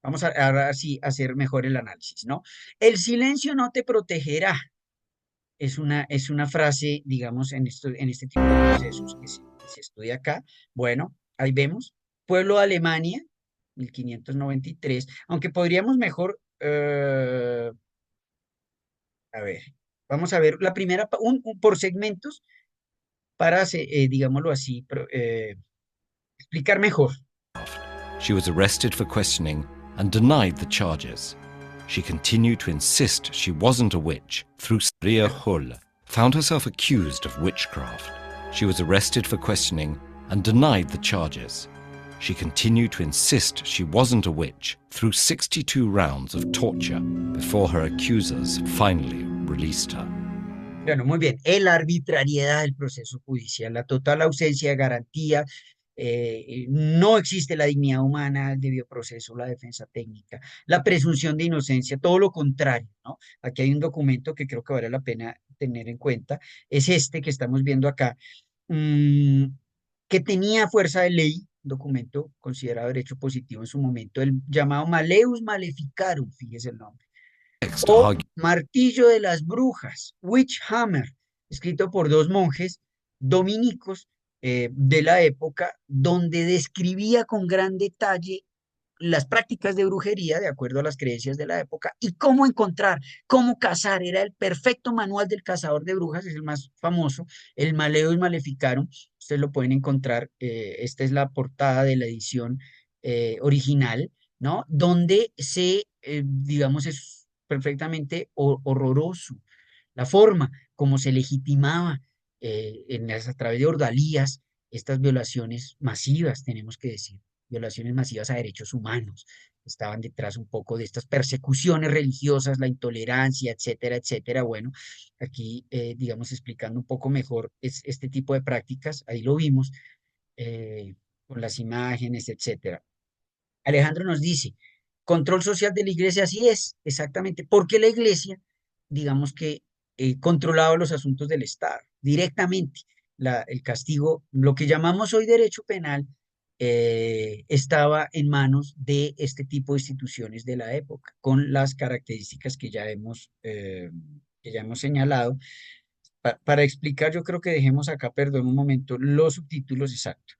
Vamos a ahora sí hacer mejor el análisis, ¿no? El silencio no te protegerá. Es una frase, digamos, en este tipo de procesos que se estudia acá. Bueno, ahí vemos. Pueblo de Alemania, 1593. Aunque podríamos mejor, a ver, vamos a ver la primera, por segmentos, para, digámoslo así, explicar mejor. She was arrested for questioning and denied the charges. She continued to insist she wasn't a witch through Maria Hull found herself accused of witchcraft. She was arrested for questioning and denied the charges. She continued to insist she wasn't a witch through 62 rounds of torture before her accusers finally released her. Bueno, muy bien. La arbitrariedad del proceso judicial, la total ausencia de garantía, no existe la dignidad humana, el debido proceso, la defensa técnica, la presunción de inocencia, todo lo contrario, ¿no? Aquí hay un documento que creo que vale la pena tener en cuenta, es este que estamos viendo acá, que tenía fuerza de ley, documento considerado derecho positivo en su momento, el llamado Maleus Maleficarum, fíjese el nombre. O Martillo de las Brujas, Witch Hammer, escrito por dos monjes dominicos de la época, donde describía con gran detalle las prácticas de brujería de acuerdo a las creencias de la época y cómo encontrar, cómo cazar. Era el perfecto manual del cazador de brujas, es el más famoso, el Maleus Maleficarum. Ustedes lo pueden encontrar, esta es la portada de la edición original, ¿no? Donde digamos, es perfectamente horroroso la forma como se legitimaba a través de ordalías estas violaciones masivas, tenemos que decir, violaciones masivas a derechos humanos. Estaban detrás un poco de estas persecuciones religiosas, la intolerancia, etcétera, etcétera. Bueno, aquí, digamos, explicando un poco mejor este tipo de prácticas, ahí lo vimos, con las imágenes, etcétera. Alejandro nos dice, control social de la iglesia, así es, exactamente, porque la iglesia, digamos que controlaba los asuntos del Estado directamente. El castigo, lo que llamamos hoy derecho penal, estaba en manos de este tipo de instituciones de la época, con las características que ya hemos señalado. Para explicar, yo creo que dejemos acá, perdón, un momento, los subtítulos exactos.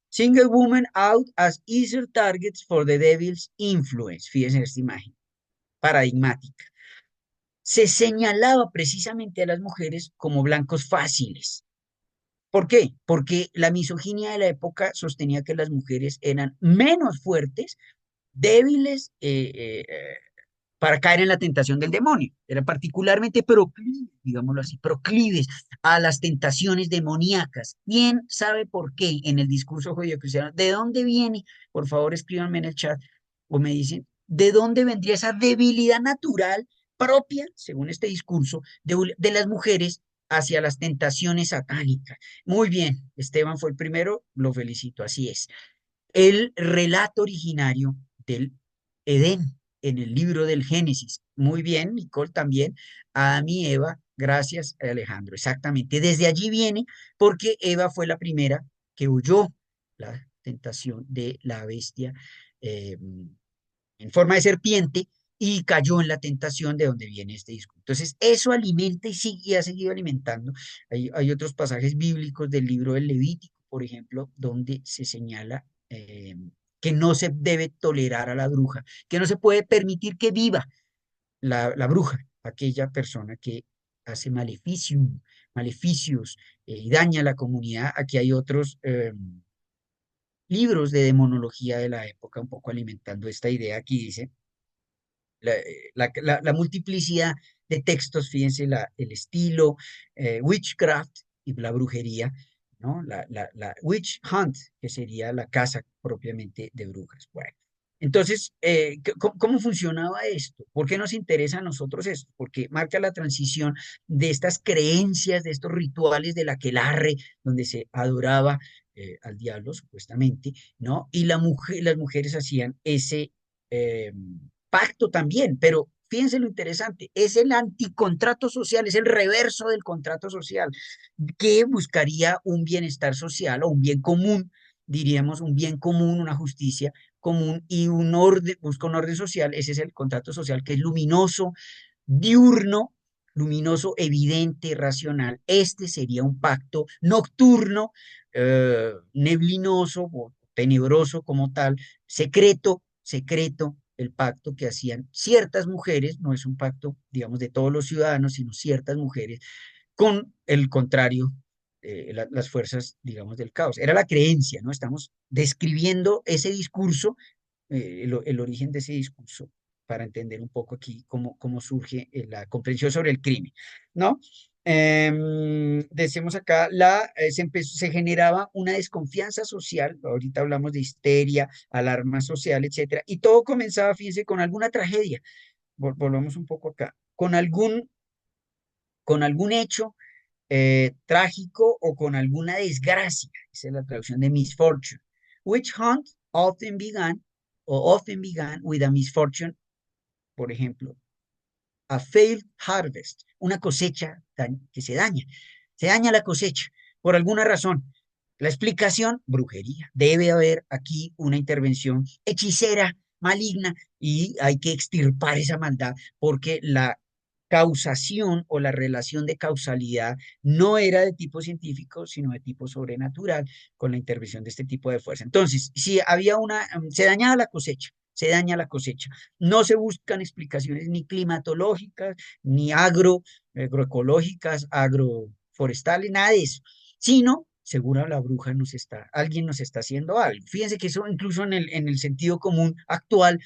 Single woman out as easier targets for the devil's influence. Fíjense en esta imagen, paradigmática. Se señalaba precisamente a las mujeres como blancos fáciles. ¿Por qué? Porque la misoginia de la época sostenía que las mujeres eran menos fuertes, débiles, para caer en la tentación del demonio. Eran particularmente proclives, digámoslo así, proclives a las tentaciones demoníacas. ¿Quién sabe por qué en el discurso judio-cristiano? ¿De dónde viene? Por favor, escríbanme en el chat o me dicen, ¿de dónde vendría esa debilidad natural propia, según este discurso, de las mujeres hacia las tentaciones satánicas? Muy bien, Esteban fue el primero, lo felicito, así es. El relato originario del Edén en el libro del Génesis. Muy bien, Nicole también. Adán y Eva, gracias Alejandro. Exactamente. Desde allí viene porque Eva fue la primera que huyó la tentación de la bestia eh, en forma de serpiente y cayó en la tentación de donde viene este discurso. Entonces, eso alimenta y sigue y ha seguido alimentando. Hay otros pasajes bíblicos del libro del Levítico, por ejemplo, donde se señala que no se debe tolerar a la bruja, que no se puede permitir que viva la bruja, aquella persona que hace maleficios y daña a la comunidad. Aquí hay otros libros de demonología de la época, un poco alimentando esta idea. Aquí dice la multiplicidad de textos, fíjense el estilo, witchcraft y la brujería, ¿no? La witch hunt, que sería la caza propiamente de brujas. Bueno, entonces, ¿cómo funcionaba esto? ¿Por qué nos interesa a nosotros esto? Porque marca la transición de estas creencias, de estos rituales del aquelarre, donde se adoraba al diablo, supuestamente, ¿no? Y las mujeres hacían ese pacto también, pero fíjense lo interesante, es el anticontrato social, es el reverso del contrato social, que buscaría un bienestar social o un bien común, diríamos, un bien común, una justicia común y un orden, busca un orden social. Ese es el contrato social, que es luminoso, diurno, luminoso, evidente, racional. Este sería un pacto nocturno, neblinoso, o tenebroso como tal, secreto, secreto, el pacto que hacían ciertas mujeres, no es un pacto, digamos, de todos los ciudadanos, sino ciertas mujeres, con el contrario, las fuerzas, digamos, del caos. Era la creencia, ¿no? Estamos describiendo ese discurso, el origen de ese discurso, para entender un poco aquí cómo surge la comprensión sobre el crimen, ¿no? Decimos acá, se generaba una desconfianza social, ahorita hablamos de histeria, alarma social, etcétera, y todo comenzaba, fíjense, con alguna tragedia. Volvamos un poco acá, con algún hecho trágico o con alguna desgracia. Esa es la traducción de misfortune. Witch hunt often began with a misfortune, por ejemplo, a failed harvest, una cosecha que se daña la cosecha por alguna razón. La explicación, brujería. Debe haber aquí una intervención hechicera, maligna, y hay que extirpar esa maldad porque la causación o la relación de causalidad no era de tipo científico, sino de tipo sobrenatural con la intervención de este tipo de fuerza. Entonces, si había se dañaba la cosecha, se daña la cosecha. No se buscan explicaciones ni climatológicas, ni agroecológicas, agroforestales, nada de eso, sino segura la bruja alguien nos está haciendo algo. Fíjense que eso incluso en el sentido común actual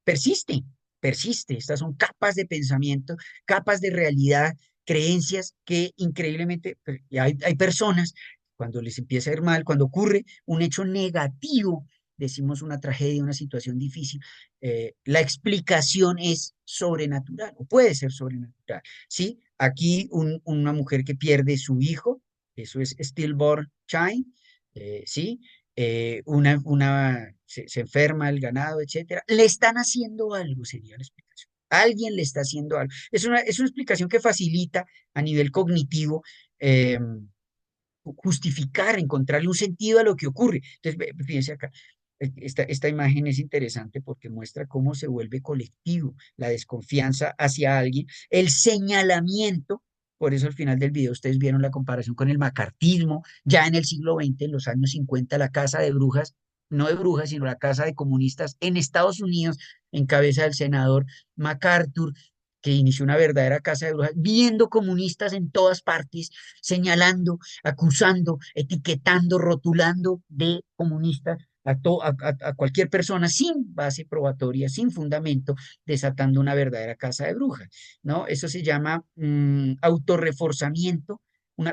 persiste, persiste. Estas son capas de pensamiento, capas de realidad, creencias que increíblemente, y hay personas, cuando les empieza a ir mal, cuando ocurre un hecho negativo, decimos una tragedia, una situación difícil, la explicación es sobrenatural, o puede ser sobrenatural, ¿sí? Aquí una mujer que pierde su hijo, eso es stillborn child, ¿sí? Se enferma el ganado, etcétera. Le están haciendo algo, sería la explicación. Alguien le está haciendo algo. Es una explicación que facilita a nivel cognitivo justificar, encontrarle un sentido a lo que ocurre. Entonces, fíjense acá. Esta imagen es interesante porque muestra cómo se vuelve colectivo la desconfianza hacia alguien, el señalamiento. Por eso al final del video ustedes vieron la comparación con el macartismo. Ya en el siglo XX, en los años 50, la casa de brujas, no de brujas, sino la casa de comunistas en Estados Unidos, en cabeza del senador MacArthur, que inició una verdadera casa de brujas, viendo comunistas en todas partes, señalando, acusando, etiquetando, rotulando de comunistas a cualquier persona sin base probatoria, sin fundamento, desatando una verdadera casa de brujas, ¿no? Eso se llama autorreforzamiento,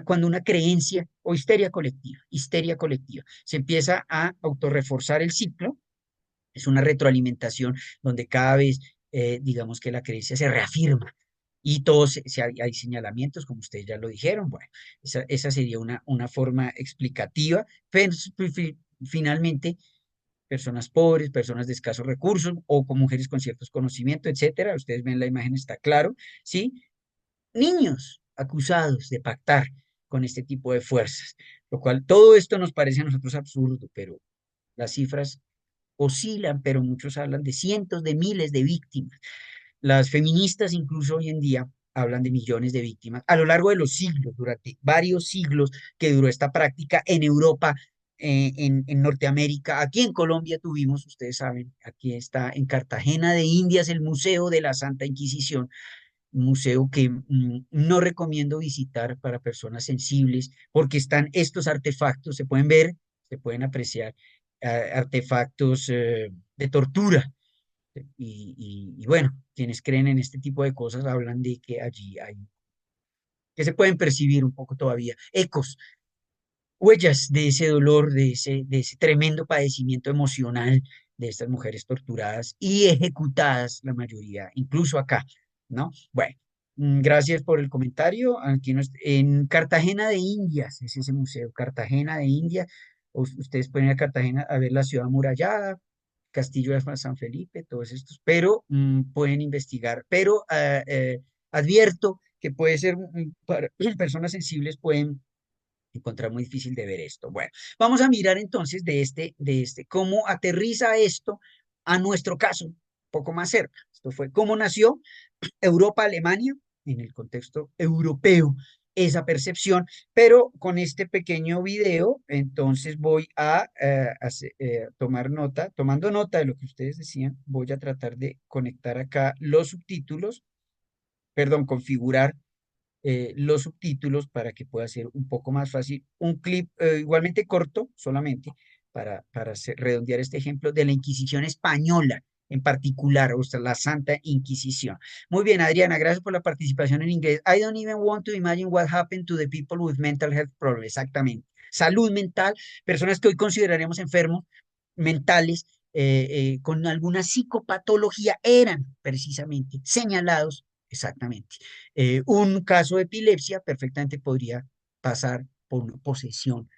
cuando una creencia o histeria colectiva, se empieza a autorreforzar el ciclo, es una retroalimentación donde cada vez, digamos que la creencia se reafirma. Y todos, si hay señalamientos, como ustedes ya lo dijeron, bueno, esa sería una forma explicativa. Pero finalmente, personas pobres, personas de escasos recursos o con mujeres con ciertos conocimientos, etcétera. Ustedes ven la imagen, está claro, ¿sí? Niños acusados de pactar con este tipo de fuerzas, lo cual todo esto nos parece a nosotros absurdo, pero las cifras oscilan, pero muchos hablan de cientos de miles de víctimas. Las feministas incluso hoy en día hablan de millones de víctimas a lo largo de los siglos, durante varios siglos que duró esta práctica en Europa, en Norteamérica, aquí en Colombia tuvimos, ustedes saben, aquí está en Cartagena de Indias el Museo de la Santa Inquisición, un museo que no recomiendo visitar para personas sensibles porque están estos artefactos, se pueden ver, se pueden apreciar, artefactos de tortura y bueno, quienes creen en este tipo de cosas hablan de que allí hay, que se pueden percibir un poco todavía ecos, huellas de ese dolor, de ese tremendo padecimiento emocional de estas mujeres torturadas y ejecutadas, la mayoría, incluso acá, ¿no? Bueno, gracias por el comentario. Aquí en Cartagena de Indias, es ese museo, Cartagena de Indias. Ustedes pueden ir a Cartagena a ver la ciudad amurallada, Castillo de San Felipe, todos estos, pero pueden investigar. Pero advierto que puede ser, para personas sensibles pueden encontrar muy difícil de ver esto. Bueno, vamos a mirar entonces cómo aterriza esto a nuestro caso, un poco más cerca. Esto fue cómo nació Europa, Alemania, en el contexto europeo, esa percepción, pero con este pequeño video, entonces voy a tomar nota, tomando nota de lo que ustedes decían, voy a tratar de conectar acá los subtítulos, perdón, configurar los subtítulos para que pueda ser un poco más fácil. Un clip igualmente corto, solamente para redondear este ejemplo, de la Inquisición española en particular, o sea, la Santa Inquisición. Muy bien, Adriana, gracias por la participación en inglés. I don't even want to imagine what happened to the people with mental health problems. Exactamente. Salud mental, personas que hoy consideraremos enfermos mentales, con alguna psicopatología, eran precisamente señalados. Exactamente. Un caso de epilepsia perfectamente podría pasar por una posesión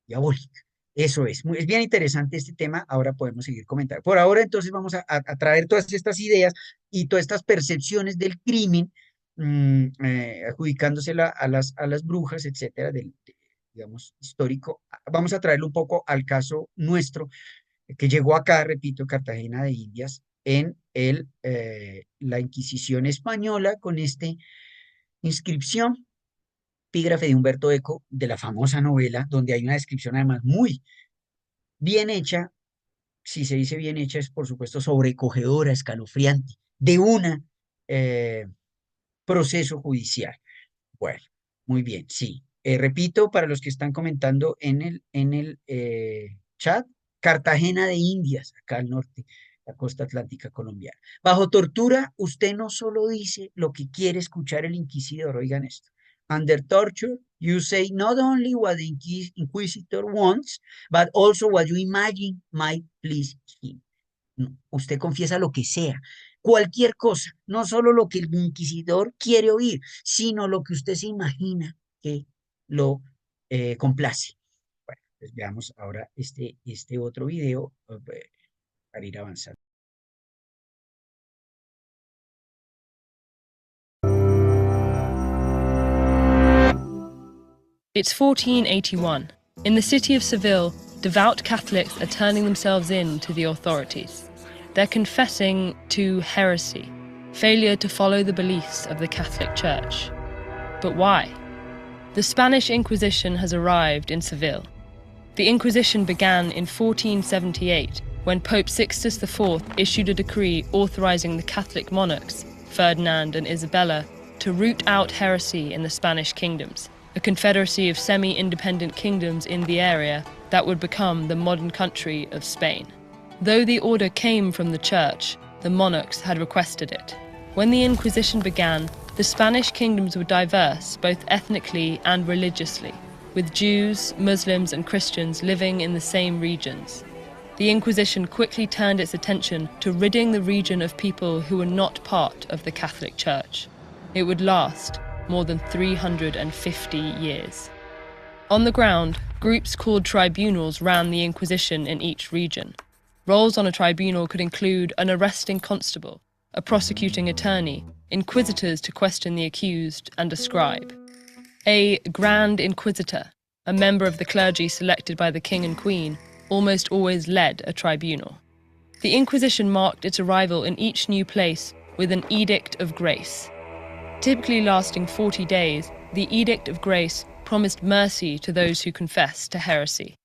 diabólica. Eso es bien interesante este tema. Ahora podemos seguir comentando. Por ahora, entonces, vamos a traer todas estas ideas y todas estas percepciones del crimen, adjudicándosela a las brujas, etcétera, digamos, histórico. Vamos a traerlo un poco al caso nuestro, que llegó acá, repito, Cartagena de Indias, en la Inquisición española, con esta inscripción, epígrafe de Humberto Eco, de la famosa novela, donde hay una descripción además muy bien hecha si se dice bien hecha, es por supuesto sobrecogedora, escalofriante, de un proceso judicial. Bueno, muy bien, sí. Repito, para los que están comentando en el chat, Cartagena de Indias, acá al norte, la costa atlántica colombiana. Bajo tortura, usted no solo dice lo que quiere escuchar el inquisidor, oigan esto. Under torture, you say not only what the inquisitor wants, but also what you imagine might please him. No, usted confiesa lo que sea, cualquier cosa, no solo lo que el inquisidor quiere oír, sino lo que usted se imagina que lo complace. Bueno, pues veamos ahora este otro video para ir avanzando. It's 1481. In the city of Seville, devout Catholics are turning themselves in to the authorities. They're confessing to heresy, failure to follow the beliefs of the Catholic Church. But why? The Spanish Inquisition has arrived in Seville. The Inquisition began in 1478 when Pope Sixtus IV issued a decree authorizing the Catholic monarchs, Ferdinand and Isabella, to root out heresy in the Spanish kingdoms, a confederacy of semi-independent kingdoms in the area that would become the modern country of Spain. Though the order came from the Church, the monarchs had requested it. When the Inquisition began, the Spanish kingdoms were diverse both ethnically and religiously, with Jews, Muslims and Christians living in the same regions. The Inquisition quickly turned its attention to ridding the region of people who were not part of the Catholic Church. It would last more than 350 years. On the ground, groups called tribunals ran the Inquisition in each region. Roles on a tribunal could include an arresting constable, a prosecuting attorney, inquisitors to question the accused, and a scribe. A Grand Inquisitor, a member of the clergy selected by the king and queen, almost always led a tribunal. The Inquisition marked its arrival in each new place with an Edict of Grace. Typically lasting 40 days, the Edict of Grace promised mercy to those who confessed to heresy.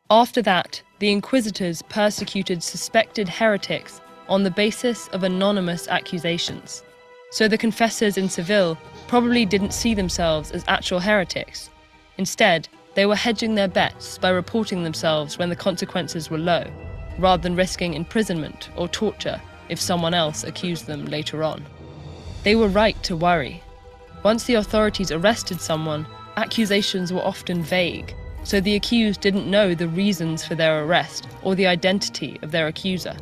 After that, the inquisitors persecuted suspected heretics on the basis of anonymous accusations. So the confessors in Seville probably didn't see themselves as actual heretics. Instead, they were hedging their bets by reporting themselves when the consequences were low, rather than risking imprisonment or torture if someone else accused them later on. They were right to worry. Once the authorities arrested someone, accusations were often vague, so the accused didn't know the reasons for their arrest or the identity of their accuser.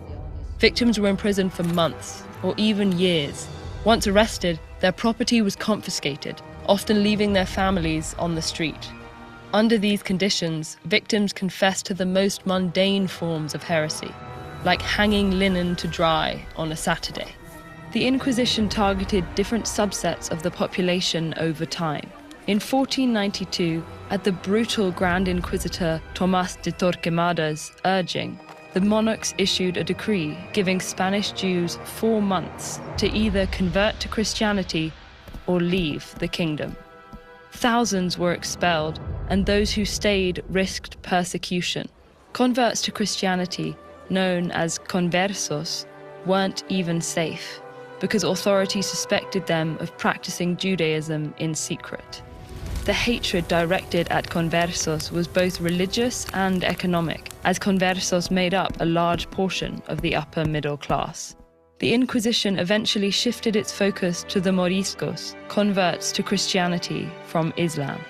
Victims were imprisoned for months or even years. Once arrested, their property was confiscated, often leaving their families on the street. Under these conditions, victims confessed to the most mundane forms of heresy, like hanging linen to dry on a Saturday. The Inquisition targeted different subsets of the population over time. In 1492, at the brutal Grand Inquisitor Tomás de Torquemada's urging, the monarchs issued a decree giving Spanish Jews 4 months to either convert to Christianity or leave the kingdom. Thousands were expelled, and those who stayed risked persecution. Converts to Christianity, known as conversos, weren't even safe, because authorities suspected them of practicing Judaism in secret. The hatred directed at conversos was both religious and economic, as conversos made up a large portion of the upper middle class. The Inquisition eventually shifted its focus to the Moriscos, converts to Christianity from Islam.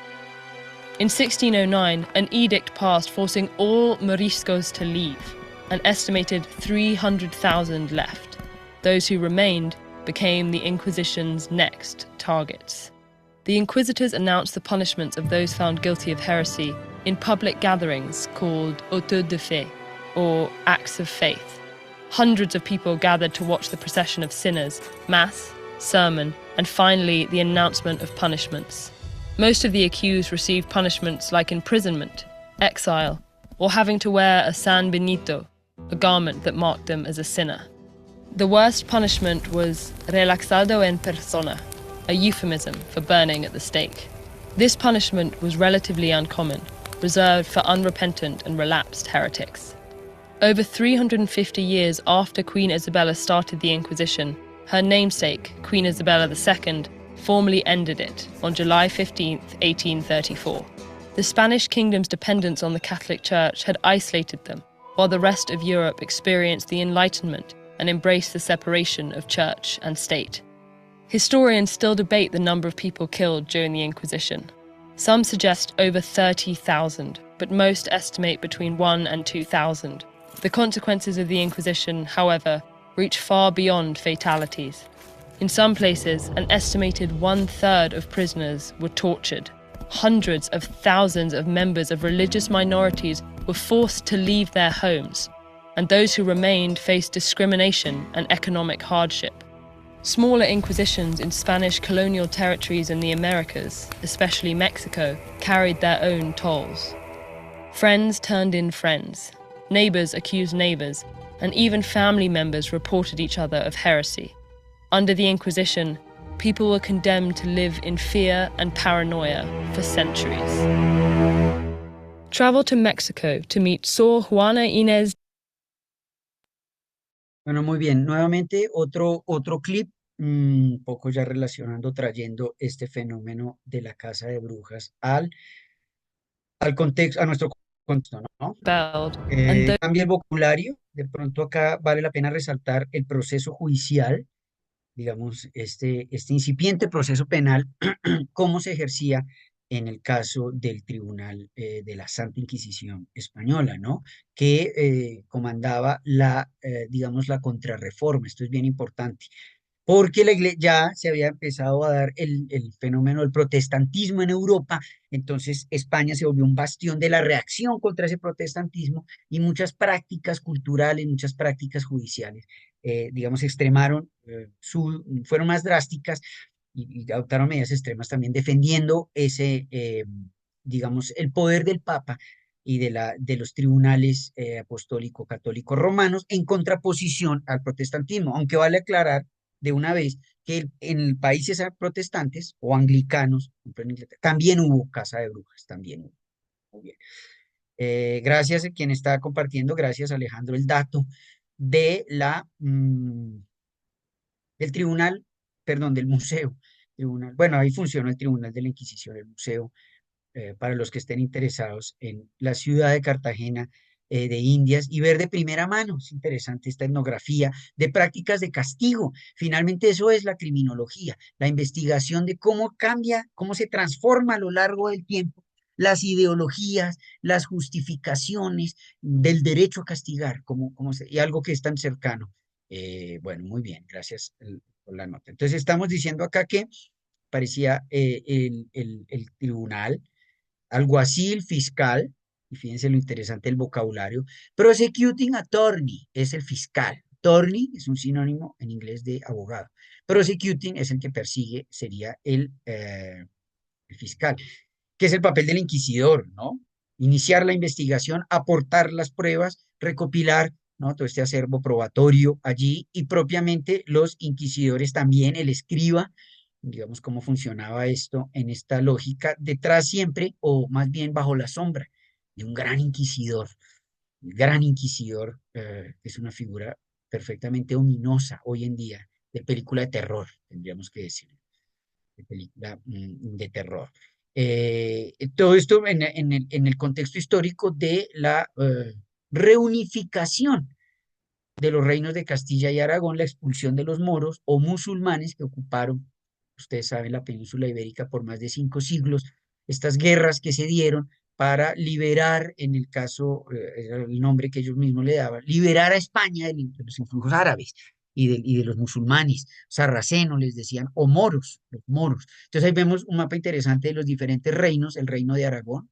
In 1609, an edict passed forcing all Moriscos to leave. An estimated 300,000 left. Those who remained became the Inquisition's next targets. The Inquisitors announced the punishments of those found guilty of heresy in public gatherings called autos de fe, or acts of faith. Hundreds of people gathered to watch the procession of sinners, mass, sermon, and finally the announcement of punishments. Most of the accused received punishments like imprisonment, exile, or having to wear a San Benito, a garment that marked them as a sinner. The worst punishment was relaxado en persona, a euphemism for burning at the stake. This punishment was relatively uncommon, reserved for unrepentant and relapsed heretics. Over 350 years after Queen Isabella started the Inquisition, her namesake, Queen Isabella II, formally ended it on July 15, 1834. The Spanish kingdom's dependence on the Catholic Church had isolated them, while the rest of Europe experienced the Enlightenment and embraced the separation of church and state. Historians still debate the number of people killed during the Inquisition. Some suggest over 30,000, but most estimate between 1,000 and 2,000. The consequences of the Inquisition, however, reach far beyond fatalities. In some places, an estimated 1/3 of prisoners were tortured. Hundreds of thousands of members of religious minorities were forced to leave their homes, and those who remained faced discrimination and economic hardship. Smaller inquisitions in Spanish colonial territories in the Americas, especially Mexico, carried their own tolls. Friends turned in friends, neighbors accused neighbors, and even family members reported each other of heresy. Under the Inquisition, people were condemned to live in fear and paranoia for centuries. Travel to Mexico to meet Sor Juana Inés. Bueno, muy bien. Nuevamente otro clip, un poco ya relacionando, trayendo este fenómeno de la casa de brujas al contexto, a nuestro contexto, ¿no? Belled, and Cambia el vocabulario. De pronto acá vale la pena resaltar el proceso judicial, digamos, este incipiente proceso penal, cómo se ejercía en el caso del Tribunal de la Santa Inquisición Española, ¿no? Que comandaba digamos, la contrarreforma. Esto es bien importante porque ya se había empezado a dar el fenómeno del protestantismo en Europa. Entonces España se volvió un bastión de la reacción contra ese protestantismo, y muchas prácticas culturales, muchas prácticas judiciales, digamos, fueron más drásticas, y adoptaron medidas extremas también defendiendo digamos, el poder del Papa y de los tribunales apostólico-católicos romanos, en contraposición al protestantismo, aunque vale aclarar de una vez que en países protestantes o anglicanos, por ejemplo, en Inglaterra, también hubo casa de brujas, también hubo. Muy bien. Gracias a quien está compartiendo, gracias Alejandro, el dato de del tribunal, perdón, del museo. Bueno, ahí funcionó el Tribunal de la Inquisición, el museo, para los que estén interesados en la ciudad de Cartagena de Indias, y ver de primera mano. Es interesante esta etnografía de prácticas de castigo. Finalmente eso es la criminología, la investigación de cómo cambia, cómo se transforma a lo largo del tiempo las ideologías, las justificaciones del derecho a castigar, y algo que es tan cercano. Bueno, muy bien, gracias por la nota. Entonces estamos diciendo acá que parecía el tribunal, alguacil, fiscal, y fíjense lo interesante del vocabulario. Prosecuting attorney es el fiscal. Attorney es un sinónimo en inglés de abogado. Prosecuting es el que persigue, sería el fiscal, que es el papel del inquisidor, ¿no? Iniciar la investigación, aportar las pruebas, recopilar, ¿no?, todo este acervo probatorio allí, y propiamente los inquisidores también, el escriba, digamos, cómo funcionaba esto en esta lógica, detrás siempre, o más bien bajo la sombra de un gran inquisidor. El gran inquisidor es una figura perfectamente ominosa hoy en día, de película de terror, tendríamos que decir, de película de terror. Todo esto en el contexto histórico de la reunificación de los reinos de Castilla y Aragón, la expulsión de los moros o musulmanes que ocuparon, ustedes saben, la península ibérica por más de 5 siglos, estas guerras que se dieron para liberar, en el caso, era el nombre que ellos mismos le daban, liberar a España de los influjos árabes y de los musulmanes, sarracenos les decían, o moros, los moros. Entonces ahí vemos un mapa interesante de los diferentes reinos: el reino de Aragón,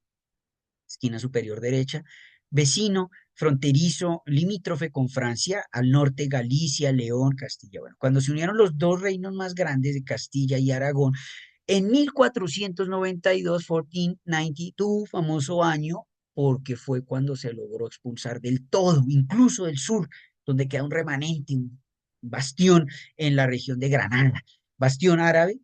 esquina superior derecha, vecino, fronterizo, limítrofe con Francia, al norte Galicia, León, Castilla. Bueno, cuando se unieron los dos reinos más grandes de Castilla y Aragón, en 1492, 1492, famoso año, porque fue cuando se logró expulsar del todo, incluso del sur, donde queda un remanente, un bastión en la región de Granada, bastión árabe,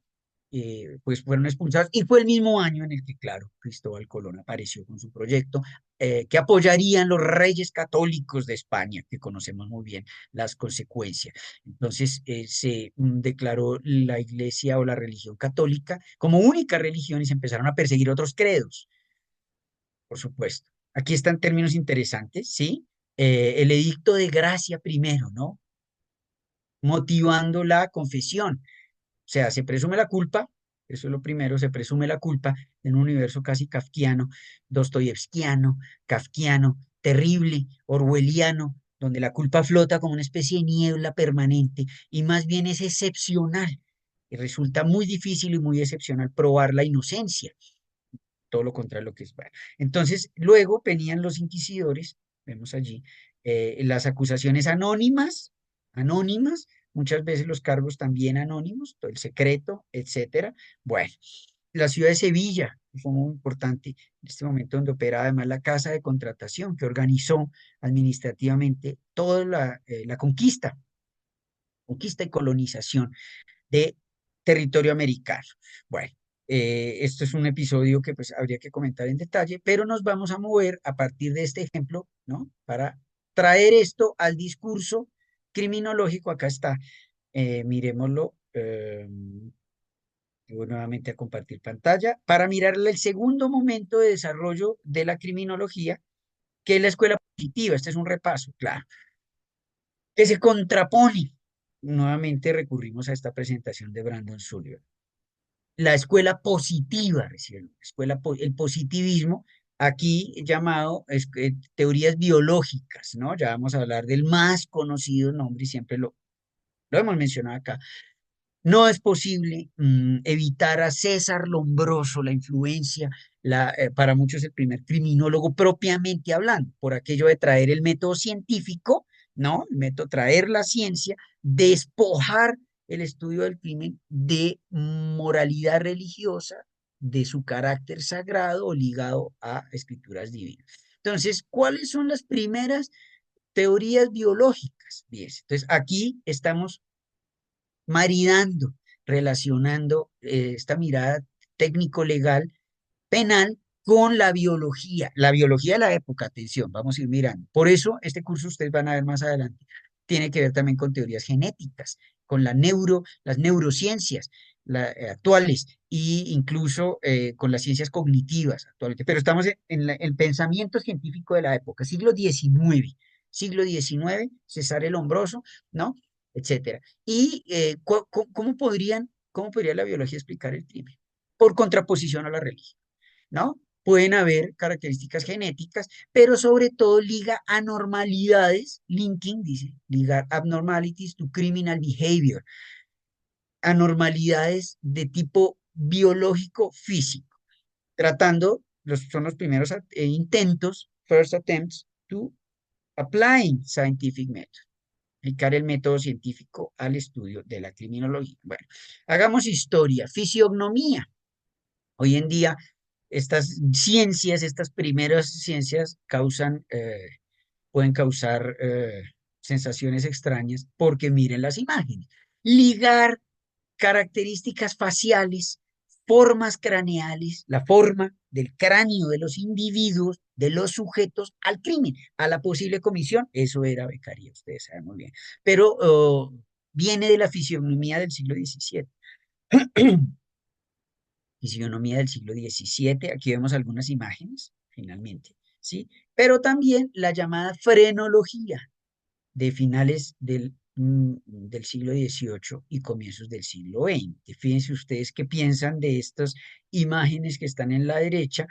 pues fueron expulsados y fue el mismo año en el que, claro, Cristóbal Colón apareció con su proyecto que apoyarían los reyes católicos de España, que conocemos muy bien las consecuencias. Entonces se declaró la iglesia o la religión católica como única religión y se empezaron a perseguir otros credos, por supuesto. Aquí están términos interesantes, ¿sí? El edicto de gracia primero, ¿no? Motivando la confesión. O sea, se presume la culpa, eso es lo primero, se presume la culpa en un universo casi kafkiano, dostoyevskiano, kafkiano, terrible, orwelliano, donde la culpa flota como una especie de niebla permanente y más bien es excepcional. Y resulta muy difícil y muy excepcional probar la inocencia, todo lo contrario a lo que es. Bueno, entonces, luego venían los inquisidores, vemos allí, las acusaciones anónimas, anónimas, muchas veces los cargos también anónimos, todo el secreto, etcétera. Bueno, la ciudad de Sevilla fue muy importante en este momento donde opera además la Casa de Contratación que organizó administrativamente toda la conquista y colonización de territorio americano. Bueno, esto es un episodio que pues habría que comentar en detalle, pero nos vamos a mover a partir de este ejemplo, ¿no? Para traer esto al discurso criminológico. Acá está, miremoslo. Voy nuevamente a compartir pantalla para mirarle el segundo momento de desarrollo de la criminología, que es la escuela positiva. Este es un repaso, claro, que se contrapone. Nuevamente recurrimos a esta presentación de Brandon Sullivan. La escuela positiva, recién, el positivismo, aquí llamado teorías biológicas, ¿no? Ya vamos a hablar del más conocido nombre y siempre lo hemos mencionado acá. No es posible evitar a César Lombroso, la influencia, para muchos el primer criminólogo propiamente hablando, por aquello de traer el método científico, ¿no? El método, traer la ciencia, despojar el estudio del crimen de moralidad religiosa, de su carácter sagrado o ligado a escrituras divinas. Entonces, ¿cuáles son las primeras teorías biológicas? Bien, entonces aquí estamos maridando, relacionando esta mirada técnico-legal penal con la biología de la época, atención, vamos a ir mirando. Por eso, este curso ustedes van a ver más adelante, tiene que ver también con teorías genéticas, con las neurociencias actuales e incluso con las ciencias cognitivas actualmente. Pero estamos en el pensamiento científico de la época, siglo XIX, César el Lombroso, ¿no? Etcétera. ¿Y cómo podría la biología explicar el crimen? Por contraposición a la religión, ¿no? Pueden haber características genéticas, pero sobre todo liga anormalidades, linking, dice, ligar abnormalities to criminal behavior, anormalidades de tipo biológico físico, tratando, son los primeros intentos, first attempts, to applying scientific method, aplicar el método científico al estudio de la criminología. Bueno, hagamos historia, fisiognomía. Hoy en día, estas ciencias, estas primeras ciencias pueden causar sensaciones extrañas porque miren las imágenes. Ligar características faciales, formas craneales, la forma del cráneo de los individuos, de los sujetos al crimen, a la posible comisión, eso era becaría, ustedes saben muy bien. Pero viene de la fisionomía del siglo XVII. Fisionomía del siglo XVII, aquí vemos algunas imágenes, finalmente, ¿sí? Pero también la llamada frenología de finales del siglo XVIII y comienzos del siglo XX. Fíjense ustedes qué piensan de estas imágenes que están en la derecha.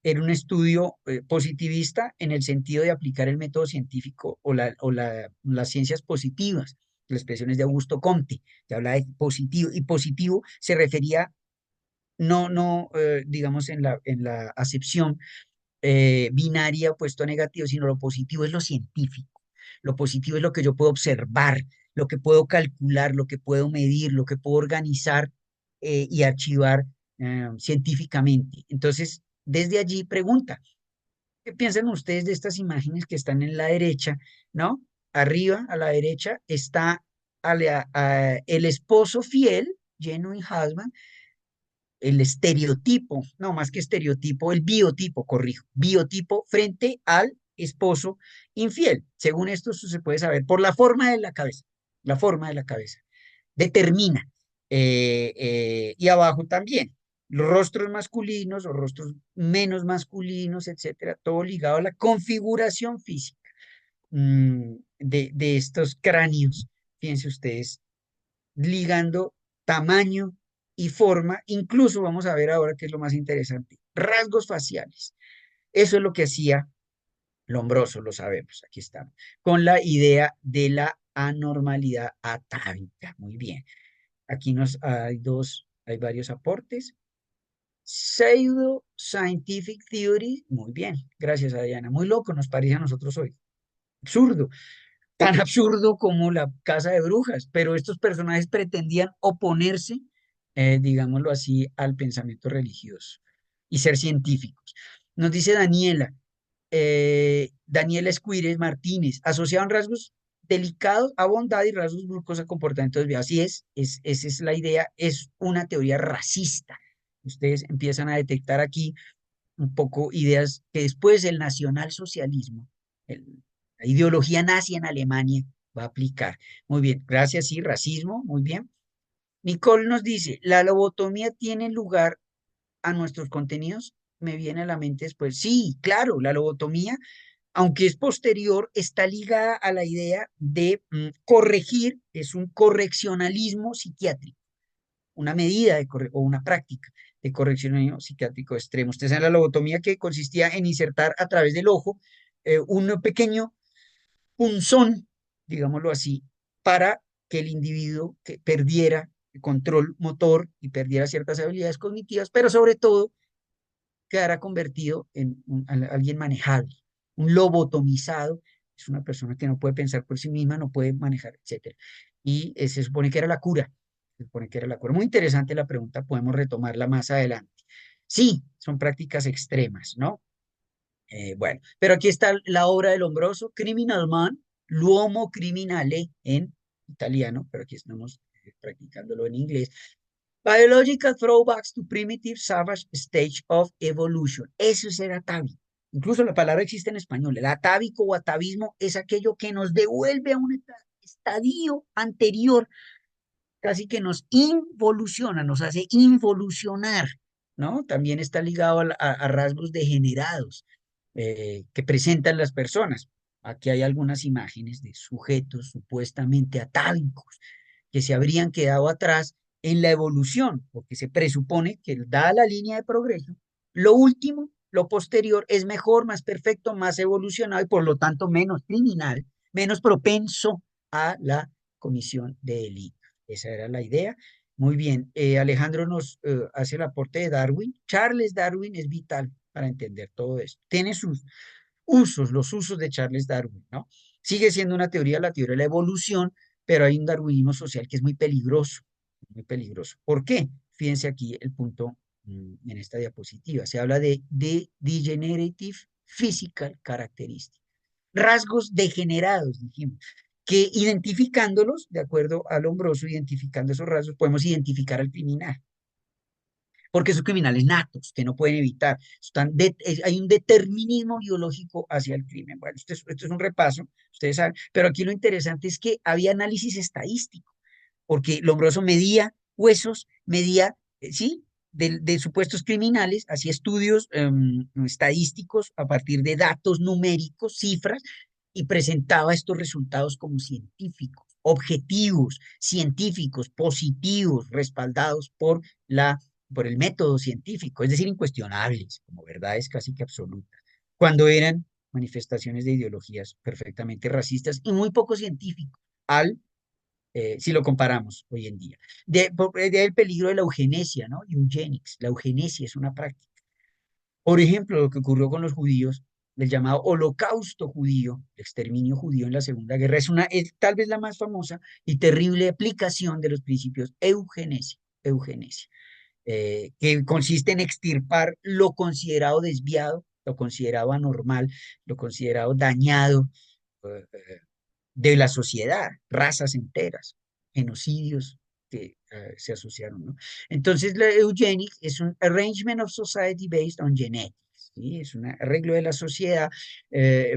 Era un estudio positivista en el sentido de aplicar el método científico o las ciencias positivas. Las expresiones de Augusto Comte, que habla de positivo, y positivo se refería no, digamos, en la acepción binaria opuesto a negativo, sino lo positivo es lo científico. Lo positivo es lo que yo puedo observar, lo que puedo calcular, lo que puedo medir, lo que puedo organizar y archivar científicamente. Entonces, desde allí pregunta, ¿qué piensan ustedes de estas imágenes que están en la derecha, ¿no? Arriba, a la derecha, está el esposo fiel, Genuine Husband, el estereotipo, no más que estereotipo, el biotipo, corrijo, biotipo frente al esposo infiel. Según esto, eso se puede saber por la forma de la cabeza, la forma de la cabeza. Determina. Y abajo también, los rostros masculinos o rostros menos masculinos, etcétera, todo ligado a la configuración física de estos cráneos. Fíjense ustedes, ligando tamaño y forma, incluso vamos a ver ahora qué es lo más interesante, rasgos faciales. Eso es lo que hacía Lombroso, lo sabemos, aquí estamos, con la idea de la anormalidad atávica. Muy bien, aquí hay varios aportes. Pseudo Scientific Theory, muy bien, gracias Adriana, muy loco nos parece a nosotros hoy, absurdo, tan absurdo como la casa de brujas, pero estos personajes pretendían oponerse, digámoslo así, al pensamiento religioso y ser científicos. Nos dice Daniela Escuires Martínez, asociaban rasgos delicados a bondad y rasgos bruscos a comportamientos desviados. Así esa es la idea, es una teoría racista. Ustedes empiezan a detectar aquí un poco ideas que después el nacionalsocialismo, la ideología nazi en Alemania, va a aplicar. Muy bien, gracias, sí, racismo, muy bien. Nicole nos dice, ¿la lobotomía tiene lugar a nuestros contenidos? Me viene a la mente después. Sí, claro, la lobotomía, aunque es posterior, está ligada a la idea de corregir, es un correccionalismo psiquiátrico, una medida o una práctica de correccionismo psiquiátrico extremo. Ustedes saben la lobotomía que consistía en insertar a través del ojo un pequeño punzón, digámoslo así, para que el individuo que perdiera el control motor y perdiera ciertas habilidades cognitivas, pero sobre todo quedará convertido en alguien manejable. Un lobotomizado es una persona que no puede pensar por sí misma, no puede manejar, etcétera. Y se supone que era la cura. Se supone que era la cura. Muy interesante la pregunta, podemos retomarla más adelante. Sí, son prácticas extremas, ¿no? Bueno, pero aquí está la obra del Lombroso, Criminal Man, l'uomo criminale en italiano, pero aquí estamos practicándolo en inglés. Biological throwbacks to primitive savage stage of evolution. Eso es el atavi. Incluso la palabra existe en español. El atávico o atavismo es aquello que nos devuelve a un estadio anterior, casi que nos involuciona, nos hace involucionar, ¿no? También está ligado a rasgos degenerados que presentan las personas. Aquí hay algunas imágenes de sujetos supuestamente atávicos que se habrían quedado atrás en la evolución, porque se presupone que dada la línea de progreso, lo último, lo posterior, es mejor, más perfecto, más evolucionado y por lo tanto menos criminal, menos propenso a la comisión de delitos. Esa era la idea. Muy bien, Alejandro nos hace el aporte de Darwin. Charles Darwin es vital para entender todo esto. Tiene sus usos, los usos de Charles Darwin, ¿no? Sigue siendo una teoría, la teoría de la evolución, pero hay un darwinismo social que es muy peligroso, muy peligroso. ¿Por qué? Fíjense aquí el punto en esta diapositiva. Se habla de degenerative physical characteristics, rasgos degenerados, dijimos, que identificándolos, de acuerdo al Lombroso, identificando esos rasgos, podemos identificar al criminal porque son criminales natos que no pueden evitar. Hay un determinismo biológico hacia el crimen. Bueno, esto es un repaso, ustedes saben, pero aquí lo interesante es que había análisis estadístico, porque Lombroso medía huesos, medía, sí, de supuestos criminales, hacía estudios estadísticos a partir de datos numéricos, cifras, y presentaba estos resultados como científicos, objetivos, científicos, positivos, respaldados por el método científico, es decir, incuestionables, como verdades casi que absolutas, cuando eran manifestaciones de ideologías perfectamente racistas y muy poco científicos, si lo comparamos hoy en día. El peligro de la eugenesia, ¿no? Eugenics, la eugenesia es una práctica. Por ejemplo, lo que ocurrió con los judíos, el llamado holocausto judío, el exterminio judío en la Segunda Guerra, es tal vez la más famosa y terrible aplicación de los principios eugenesia, que consiste en extirpar lo considerado desviado, lo considerado anormal, lo considerado dañado de la sociedad, razas enteras, genocidios que se asociaron, ¿no? Entonces, la eugenics es un arrangement of society based on genetics. ¿Sí? Es un arreglo de la sociedad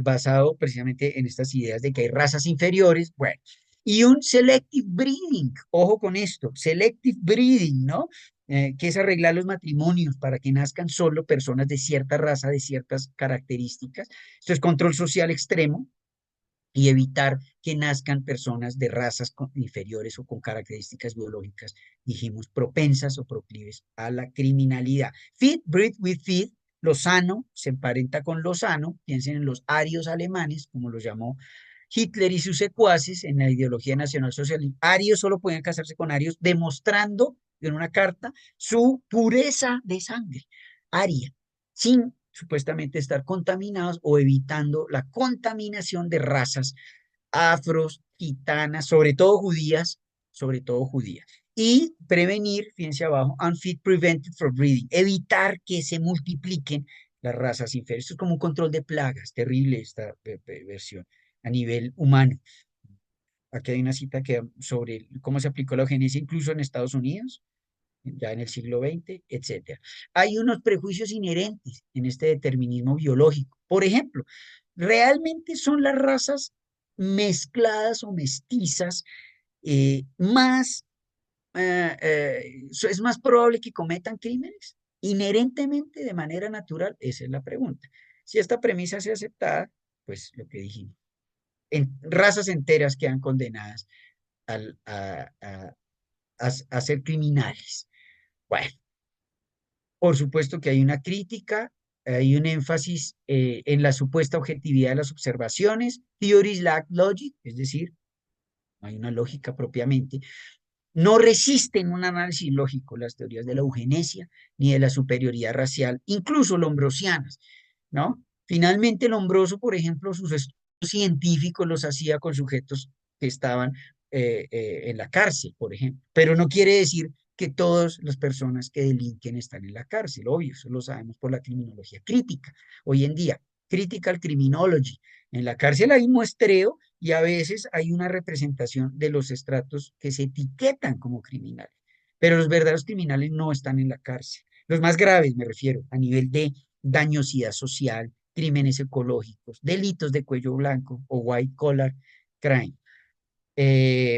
basado precisamente en estas ideas de que hay razas inferiores, bueno, y un selective breeding, ojo con esto, selective breeding, ¿no? Que es arreglar los matrimonios para que nazcan solo personas de cierta raza, de ciertas características. Esto es control social extremo y evitar que nazcan personas de razas inferiores o con características biológicas, dijimos, propensas o proclives a la criminalidad. Feed, breed with feed, lo sano se emparenta con lo sano, piensen en los arios alemanes, como los llamó Hitler y sus secuaces en la ideología nacionalsocialista. Arios solo pueden casarse con arios, demostrando en una carta su pureza de sangre, aria, sin supuestamente estar contaminados o evitando la contaminación de razas afros, gitanas, sobre todo judías. Y prevenir, fíjense abajo, unfit prevented for breeding, evitar que se multipliquen las razas inferiores. Esto es como un control de plagas, terrible esta versión a nivel humano. Aquí hay una cita que, sobre cómo se aplicó la eugenesia incluso en Estados Unidos, ya en el siglo XX, etcétera. Hay unos prejuicios inherentes en este determinismo biológico. Por ejemplo, ¿realmente son las razas mezcladas o mestizas más, es más probable que cometan crímenes? Inherentemente, de manera natural, esa es la pregunta. Si esta premisa es aceptada, pues lo que dijimos, razas enteras quedan condenadas al, a ser criminales. Bueno, por supuesto que hay una crítica, hay un énfasis en la supuesta objetividad de las observaciones. Theories lack logic, es decir, no hay una lógica propiamente. No resisten un análisis lógico las teorías de la eugenesia ni de la superioridad racial, incluso lombrosianas, ¿no? Finalmente, Lombroso, por ejemplo, sus estudios científicos los hacía con sujetos que estaban en la cárcel, por ejemplo, pero no quiere decir que todas las personas que delinquen están en la cárcel, obvio, eso lo sabemos por la criminología crítica. Hoy en día, critical criminology, en la cárcel hay un muestreo y a veces hay una representación de los estratos que se etiquetan como criminales, pero los verdaderos criminales no están en la cárcel. Los más graves, me refiero, a nivel de dañosidad social, crímenes ecológicos, delitos de cuello blanco o white collar crime.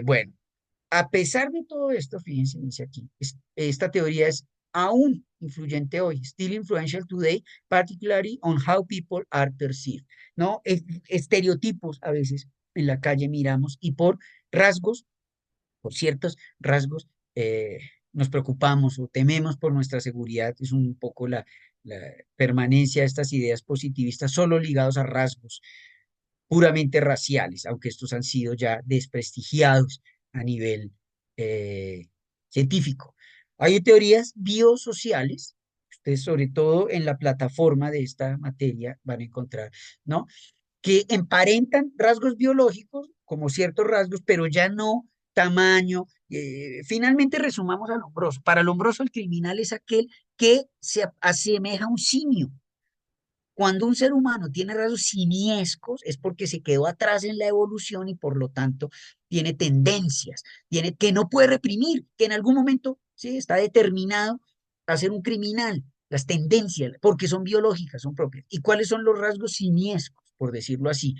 Bueno, a pesar de todo esto, fíjense, dice aquí, esta teoría es aún influyente hoy, still influential today, particularly on how people are perceived, ¿no? Estereotipos a veces en la calle miramos y por rasgos, por ciertos rasgos, nos preocupamos o tememos por nuestra seguridad. Es un poco la permanencia de estas ideas positivistas solo ligados a rasgos puramente raciales, aunque estos han sido ya desprestigiados a nivel científico. Hay teorías biosociales, ustedes sobre todo en la plataforma de esta materia van a encontrar, ¿no? Que emparentan rasgos biológicos como ciertos rasgos, pero ya no tamaño. Finalmente resumamos al Lombroso. Para Lombroso el criminal es aquel que se asemeja a un simio. Cuando un ser humano tiene rasgos simiescos es porque se quedó atrás en la evolución y por lo tanto tiene tendencias, tiene que no puede reprimir, que en algún momento sí está determinado a ser un criminal. Las tendencias, porque son biológicas, son propias. ¿Y cuáles son los rasgos simiescos, por decirlo así?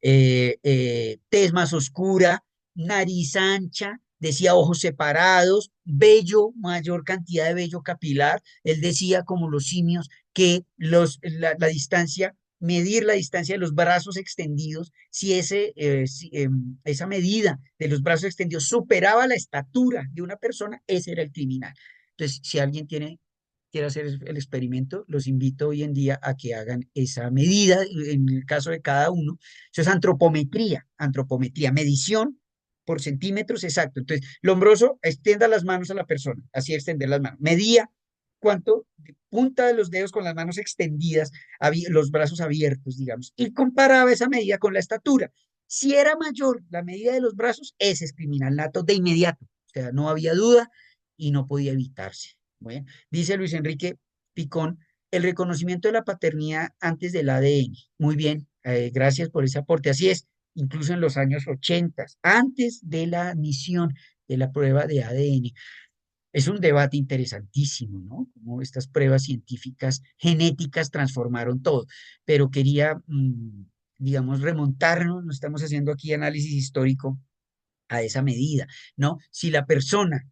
Tez más oscura, nariz ancha, decía ojos separados, vello, mayor cantidad de vello capilar. Él decía, como los simios, que la distancia, medir la distancia de los brazos extendidos, si esa medida de los brazos extendidos superaba la estatura de una persona, ese era el criminal. Entonces, si alguien quiere hacer el experimento, los invito hoy en día a que hagan esa medida, en el caso de cada uno. Eso es antropometría, medición por centímetros exacto. Entonces, Lombroso extienda las manos a la persona, así extender las manos. Medía cuánto de punta de los dedos con las manos extendidas, los brazos abiertos, digamos, y comparaba esa medida con la estatura. Si era mayor la medida de los brazos, ese es criminal nato de inmediato. O sea, no había duda y no podía evitarse. Bueno, dice Luis Enrique Picón, el reconocimiento de la paternidad antes del ADN. Muy bien, gracias por ese aporte. Así es, incluso en los años 80, antes de la admisión de la prueba de ADN. Es un debate interesantísimo, ¿no? Cómo estas pruebas científicas genéticas transformaron todo. Pero quería, digamos, remontarnos, no estamos haciendo aquí análisis histórico a esa medida, ¿no? Si la persona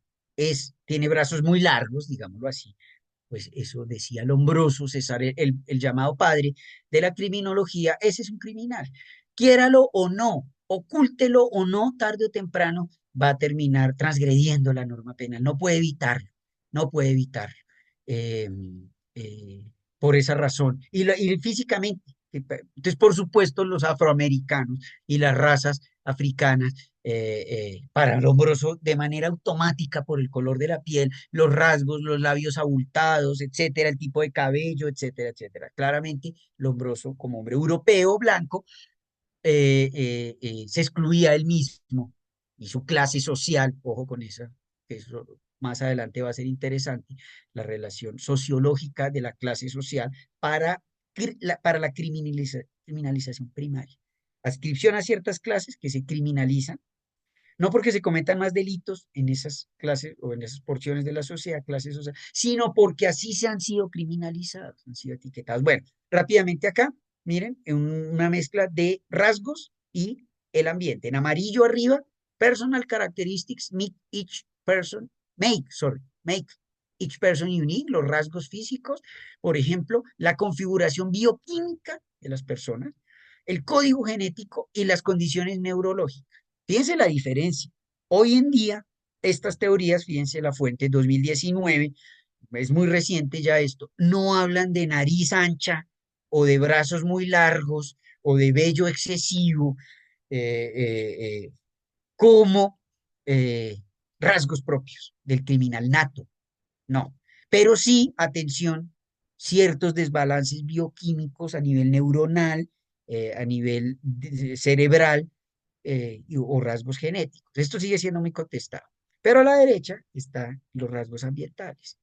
tiene brazos muy largos, digámoslo así, pues eso decía Lombroso, César, el llamado padre de la criminología, ese es un criminal. Quiéralo o no, ocúltelo o no, tarde o temprano va a terminar transgrediendo la norma penal. No puede evitarlo, no puede evitarlo. Eh, eh, por esa razón. Y físicamente. Entonces, por supuesto, los afroamericanos y las razas africanas para Lombroso de manera automática por el color de la piel, los rasgos, los labios abultados, etcétera, el tipo de cabello, etcétera, etcétera. Claramente, Lombroso, como hombre europeo, blanco, se excluía él mismo y su clase social, ojo con esa, que eso más adelante va a ser interesante, la relación sociológica de la clase social para la criminalización primaria. Adscripción a ciertas clases que se criminalizan no porque se cometan más delitos en esas clases o en esas porciones de la sociedad, clases sociales, sino porque así se han sido criminalizados, han sido etiquetados. Bueno, rápidamente acá, miren, una mezcla de rasgos y el ambiente. En amarillo arriba, personal characteristics make each person unique, los rasgos físicos, por ejemplo, la configuración bioquímica de las personas, el código genético y las condiciones neurológicas. Fíjense la diferencia. Hoy en día, estas teorías, fíjense la fuente 2019, es muy reciente ya esto, no hablan de nariz ancha o de brazos muy largos o de vello excesivo eh, eh, eh, como eh, rasgos propios del criminal nato. No. Pero sí, atención, ciertos desbalances bioquímicos a nivel neuronal, a nivel cerebral o rasgos genéticos. Esto sigue siendo muy contestado. Pero a la derecha están los rasgos ambientales,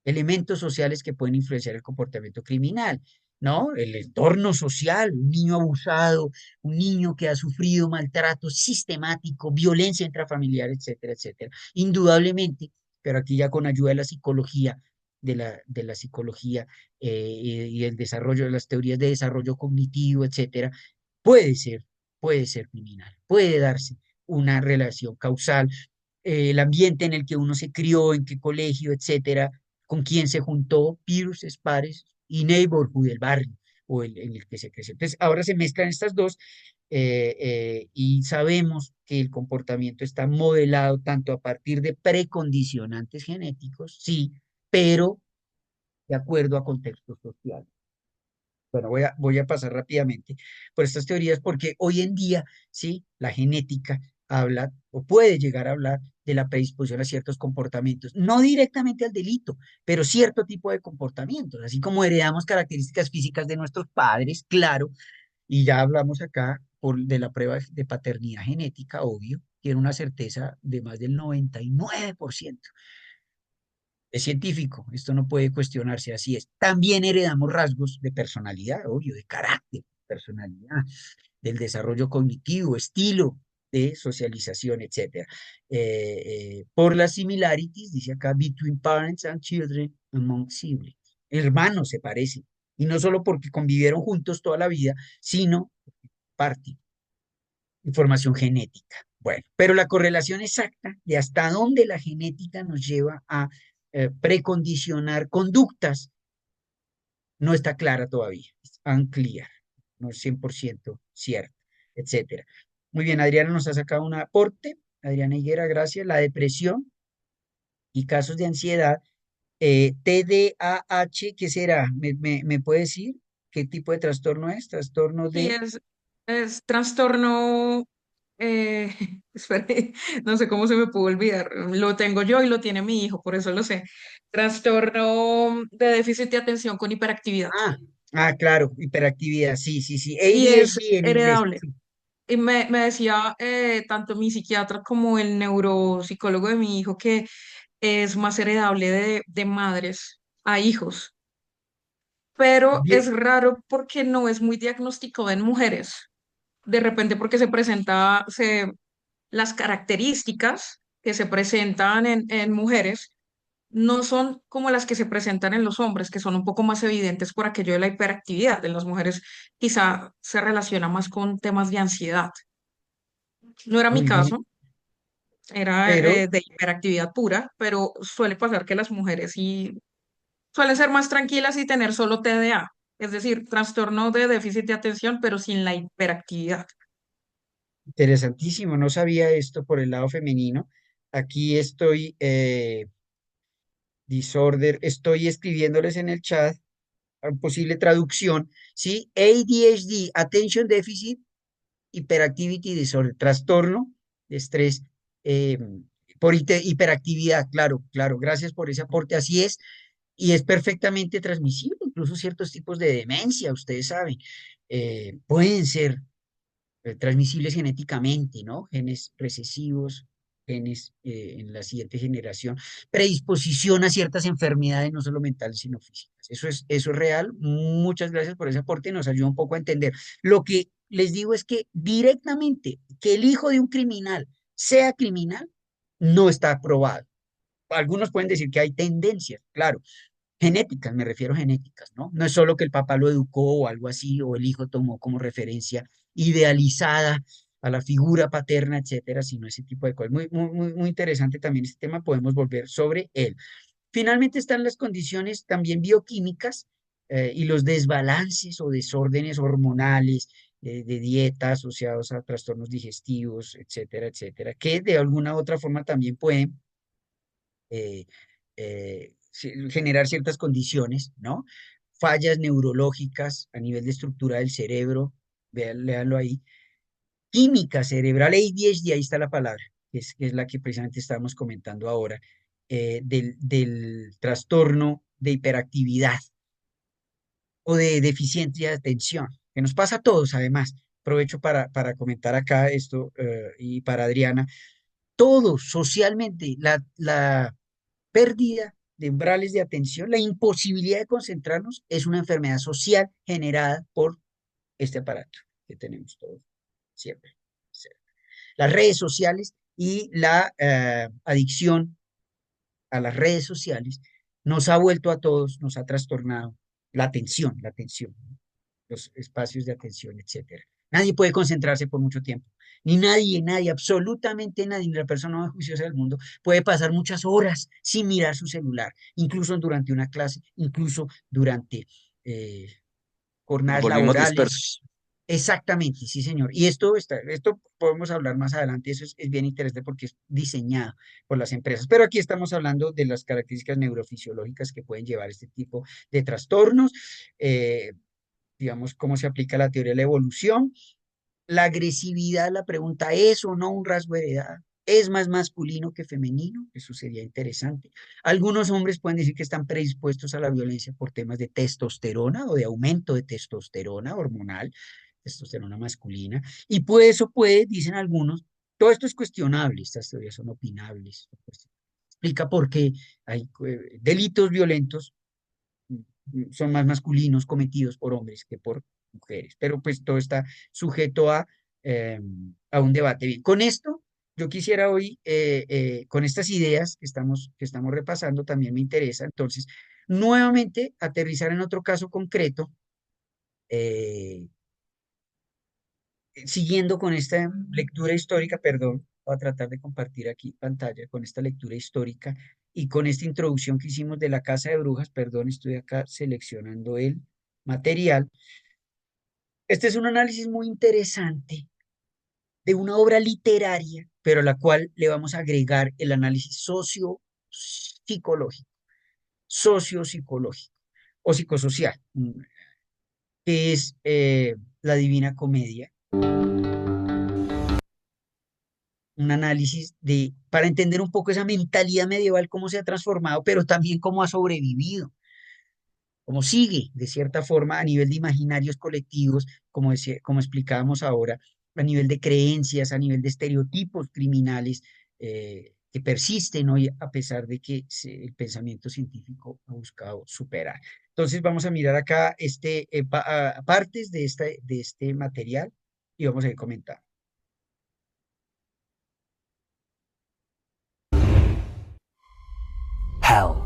elementos sociales que pueden influenciar el comportamiento criminal, ¿no? El entorno social, un niño abusado, un niño que ha sufrido maltrato sistemático, violencia intrafamiliar, etcétera, etcétera. Indudablemente, pero aquí ya con ayuda de la psicología, de la psicología y el desarrollo de las teorías de desarrollo cognitivo, etcétera, puede ser, puede ser criminal, puede darse una relación causal, el ambiente en el que uno se crió, en qué colegio, etcétera, con quién se juntó, peers, pares y neighborhood, el barrio o en el que se creció. Entonces, ahora se mezclan estas dos y sabemos que el comportamiento está modelado tanto a partir de precondicionantes genéticos, sí, pero de acuerdo a contextos sociales. Bueno, voy a pasar rápidamente por estas teorías porque hoy en día, sí, la genética habla o puede llegar a hablar de la predisposición a ciertos comportamientos, no directamente al delito, pero cierto tipo de comportamientos, así como heredamos características físicas de nuestros padres, claro, y ya hablamos acá de la prueba de paternidad genética, obvio, tiene una certeza de más del 99%. Es científico, esto no puede cuestionarse, así es. También heredamos rasgos de personalidad, obvio, de carácter, personalidad, del desarrollo cognitivo, estilo de socialización, etcétera. Por las similarities, dice acá, between parents and children among siblings. Hermanos se parecen, y no solo porque convivieron juntos toda la vida, sino parte, información genética. Bueno, pero la correlación exacta de hasta dónde la genética nos lleva a precondicionar conductas no está clara todavía, es unclear, no es 100% cierta, etcétera. Muy bien, Adriana nos ha sacado un aporte, Adriana Higuera, gracias. La depresión y casos de ansiedad, TDAH, ¿qué será? ¿Me puede decir qué tipo de trastorno es? Trastorno Sí, de... es trastorno, eh, espere, no sé cómo se me pudo olvidar. Lo tengo yo y lo tiene mi hijo, por eso lo sé. Trastorno de déficit de atención con hiperactividad. Ah, claro, hiperactividad, sí, sí, sí, Y es ADHD en inglés. heredable. Sí. Y me decía tanto mi psiquiatra como el neuropsicólogo de mi hijo que es más heredable de madres a hijos, pero es raro porque no es muy diagnosticado en mujeres. De repente porque se presenta las características que se presentan en mujeres no son como las que se presentan en los hombres, que son un poco más evidentes por aquello de la hiperactividad. En las mujeres quizá se relaciona más con temas de ansiedad. No era mi Muy bien, caso, era pero de hiperactividad pura, pero suele pasar que las mujeres sí suelen ser más tranquilas y tener solo TDA, es decir, trastorno de déficit de atención, pero sin la hiperactividad. interesantísimo, no sabía esto por el lado femenino. Aquí estoy, disorder, estoy escribiéndoles en el chat posible traducción, ¿sí? ADHD, Attention Deficit Hyperactivity Disorder, trastorno de estrés eh, por hiperactividad, claro, claro, gracias por ese aporte, así es, y es perfectamente transmisible, incluso ciertos tipos de demencia, ustedes saben, pueden ser transmisibles genéticamente, ¿no? Genes recesivos, genes en la siguiente generación, predisposición a ciertas enfermedades, no solo mentales, sino físicas. Eso es real. Muchas gracias por ese aporte, nos ayuda un poco a entender. Lo que les digo es que directamente que el hijo de un criminal sea criminal, no está probado. Algunos pueden decir que hay tendencias, claro, genéticas, me refiero a genéticas, ¿no? No es solo que el papá lo educó o algo así, o el hijo tomó como referencia idealizada a la figura paterna, etcétera, sino ese tipo de cosas. Muy interesante también este tema, podemos volver sobre él. Finalmente están las condiciones también bioquímicas y los desbalances o desórdenes hormonales de dieta asociados a trastornos digestivos, etcétera, etcétera, que de alguna u otra forma también pueden eh, generar ciertas condiciones, ¿no? Fallas neurológicas a nivel de estructura del cerebro, léanlo ahí. Química cerebral, ADHD, ahí está la palabra, que es la que precisamente estábamos comentando ahora, del trastorno de hiperactividad o de deficiencia de atención, que nos pasa a todos además. Aprovecho para comentar acá esto y para Adriana, todos socialmente, la pérdida de umbrales de atención, la imposibilidad de concentrarnos es una enfermedad social generada por este aparato que tenemos todos siempre. Las redes sociales y la adicción a las redes sociales nos ha vuelto a todos, nos ha trastornado la atención, ¿no? Los espacios de atención, etcétera. Nadie puede concentrarse por mucho tiempo. Ni nadie, nadie, absolutamente nadie, ni la persona más juiciosa del mundo puede pasar muchas horas sin mirar su celular, incluso durante una clase, incluso durante eh, Nos jornadas volvimos laborales. dispersos. Exactamente, sí, señor. Y esto podemos hablar más adelante, eso es bien interesante porque es diseñado por las empresas. Pero aquí estamos hablando de las características neurofisiológicas que pueden llevar este tipo de trastornos. eh, digamos, cómo se aplica la teoría de la evolución. La agresividad, la pregunta, ¿es o no un rasgo heredado? ¿Es más masculino que femenino? Eso sería interesante. Algunos hombres pueden decir que están predispuestos a la violencia por temas de testosterona o de aumento de testosterona hormonal, testosterona masculina. Y pues eso puede, dicen algunos, todo esto es cuestionable, estas teorías son opinables. Explica por qué hay delitos violentos son más masculinos cometidos por hombres que por mujeres, pero pues todo está sujeto a un debate. Bien, con esto, yo quisiera hoy, con estas ideas que estamos repasando, también me interesa, entonces, nuevamente aterrizar en otro caso concreto, eh, siguiendo con esta lectura histórica, perdón, voy a tratar de compartir aquí pantalla con esta lectura histórica y con esta introducción que hicimos de la Casa de Brujas, perdón, estoy acá seleccionando el material. Este es un análisis muy interesante de una obra literaria, pero a la cual le vamos a agregar el análisis sociopsicológico o psicosocial, que es La Divina Comedia, un análisis para entender un poco esa mentalidad medieval, cómo se ha transformado, pero también cómo ha sobrevivido, cómo sigue, de cierta forma, a nivel de imaginarios colectivos, como explicábamos ahora, a nivel de creencias, a nivel de estereotipos criminales que persisten hoy, a pesar de que el pensamiento científico ha buscado superar. Entonces, vamos a mirar acá partes de este material y vamos a ir comentando. Hell,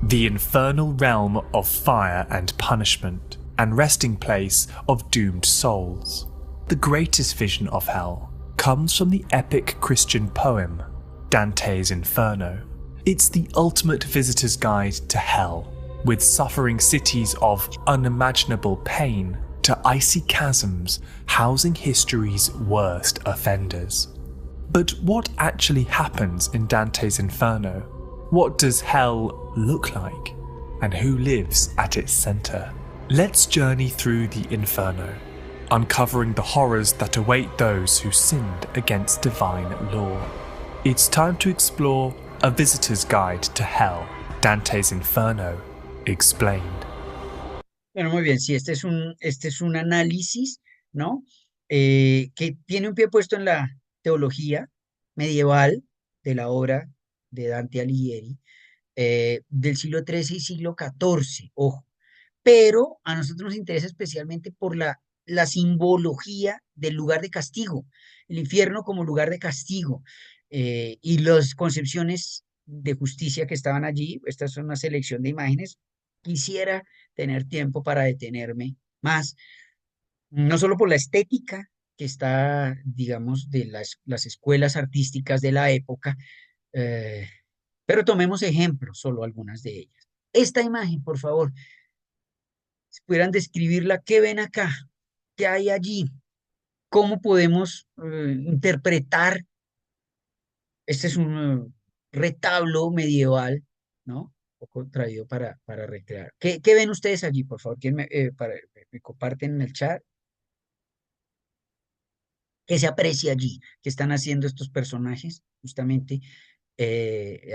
the infernal realm of fire and punishment, and resting place of doomed souls. The greatest vision of hell comes from the epic Christian poem, Dante's Inferno. It's the ultimate visitor's guide to hell, with suffering cities of unimaginable pain to icy chasms housing history's worst offenders. But what actually happens in Dante's Inferno? What does hell look like? And who lives at its centre? Let's journey through the Inferno, uncovering the horrors that await those who sinned against divine law. It's time to explore A Visitor's Guide to Hell, Dante's Inferno, Explained. Bueno, muy bien, sí, este es un análisis, ¿no? Que tiene un pie puesto en la teología medieval de la obra de Dante Alighieri, del siglo XIII y siglo XIV, ojo. Pero a nosotros nos interesa especialmente por la simbología del lugar de castigo, el infierno como lugar de castigo, y las concepciones de justicia que estaban allí. Esta es una selección de imágenes. Quisiera tener tiempo para detenerme más, no solo por la estética que está, digamos, de las escuelas artísticas de la época, eh, pero tomemos ejemplos, solo algunas de ellas. Esta imagen, por favor, si pudieran describirla, ¿qué ven acá? ¿Qué hay allí? ¿Cómo podemos interpretar? Este es un retablo medieval, ¿no? Un poco traído para recrear. ¿Qué ven ustedes allí, por favor? ¿Quién me comparten en el chat? ¿Qué se aprecia allí? ¿Qué están haciendo estos personajes? Justamente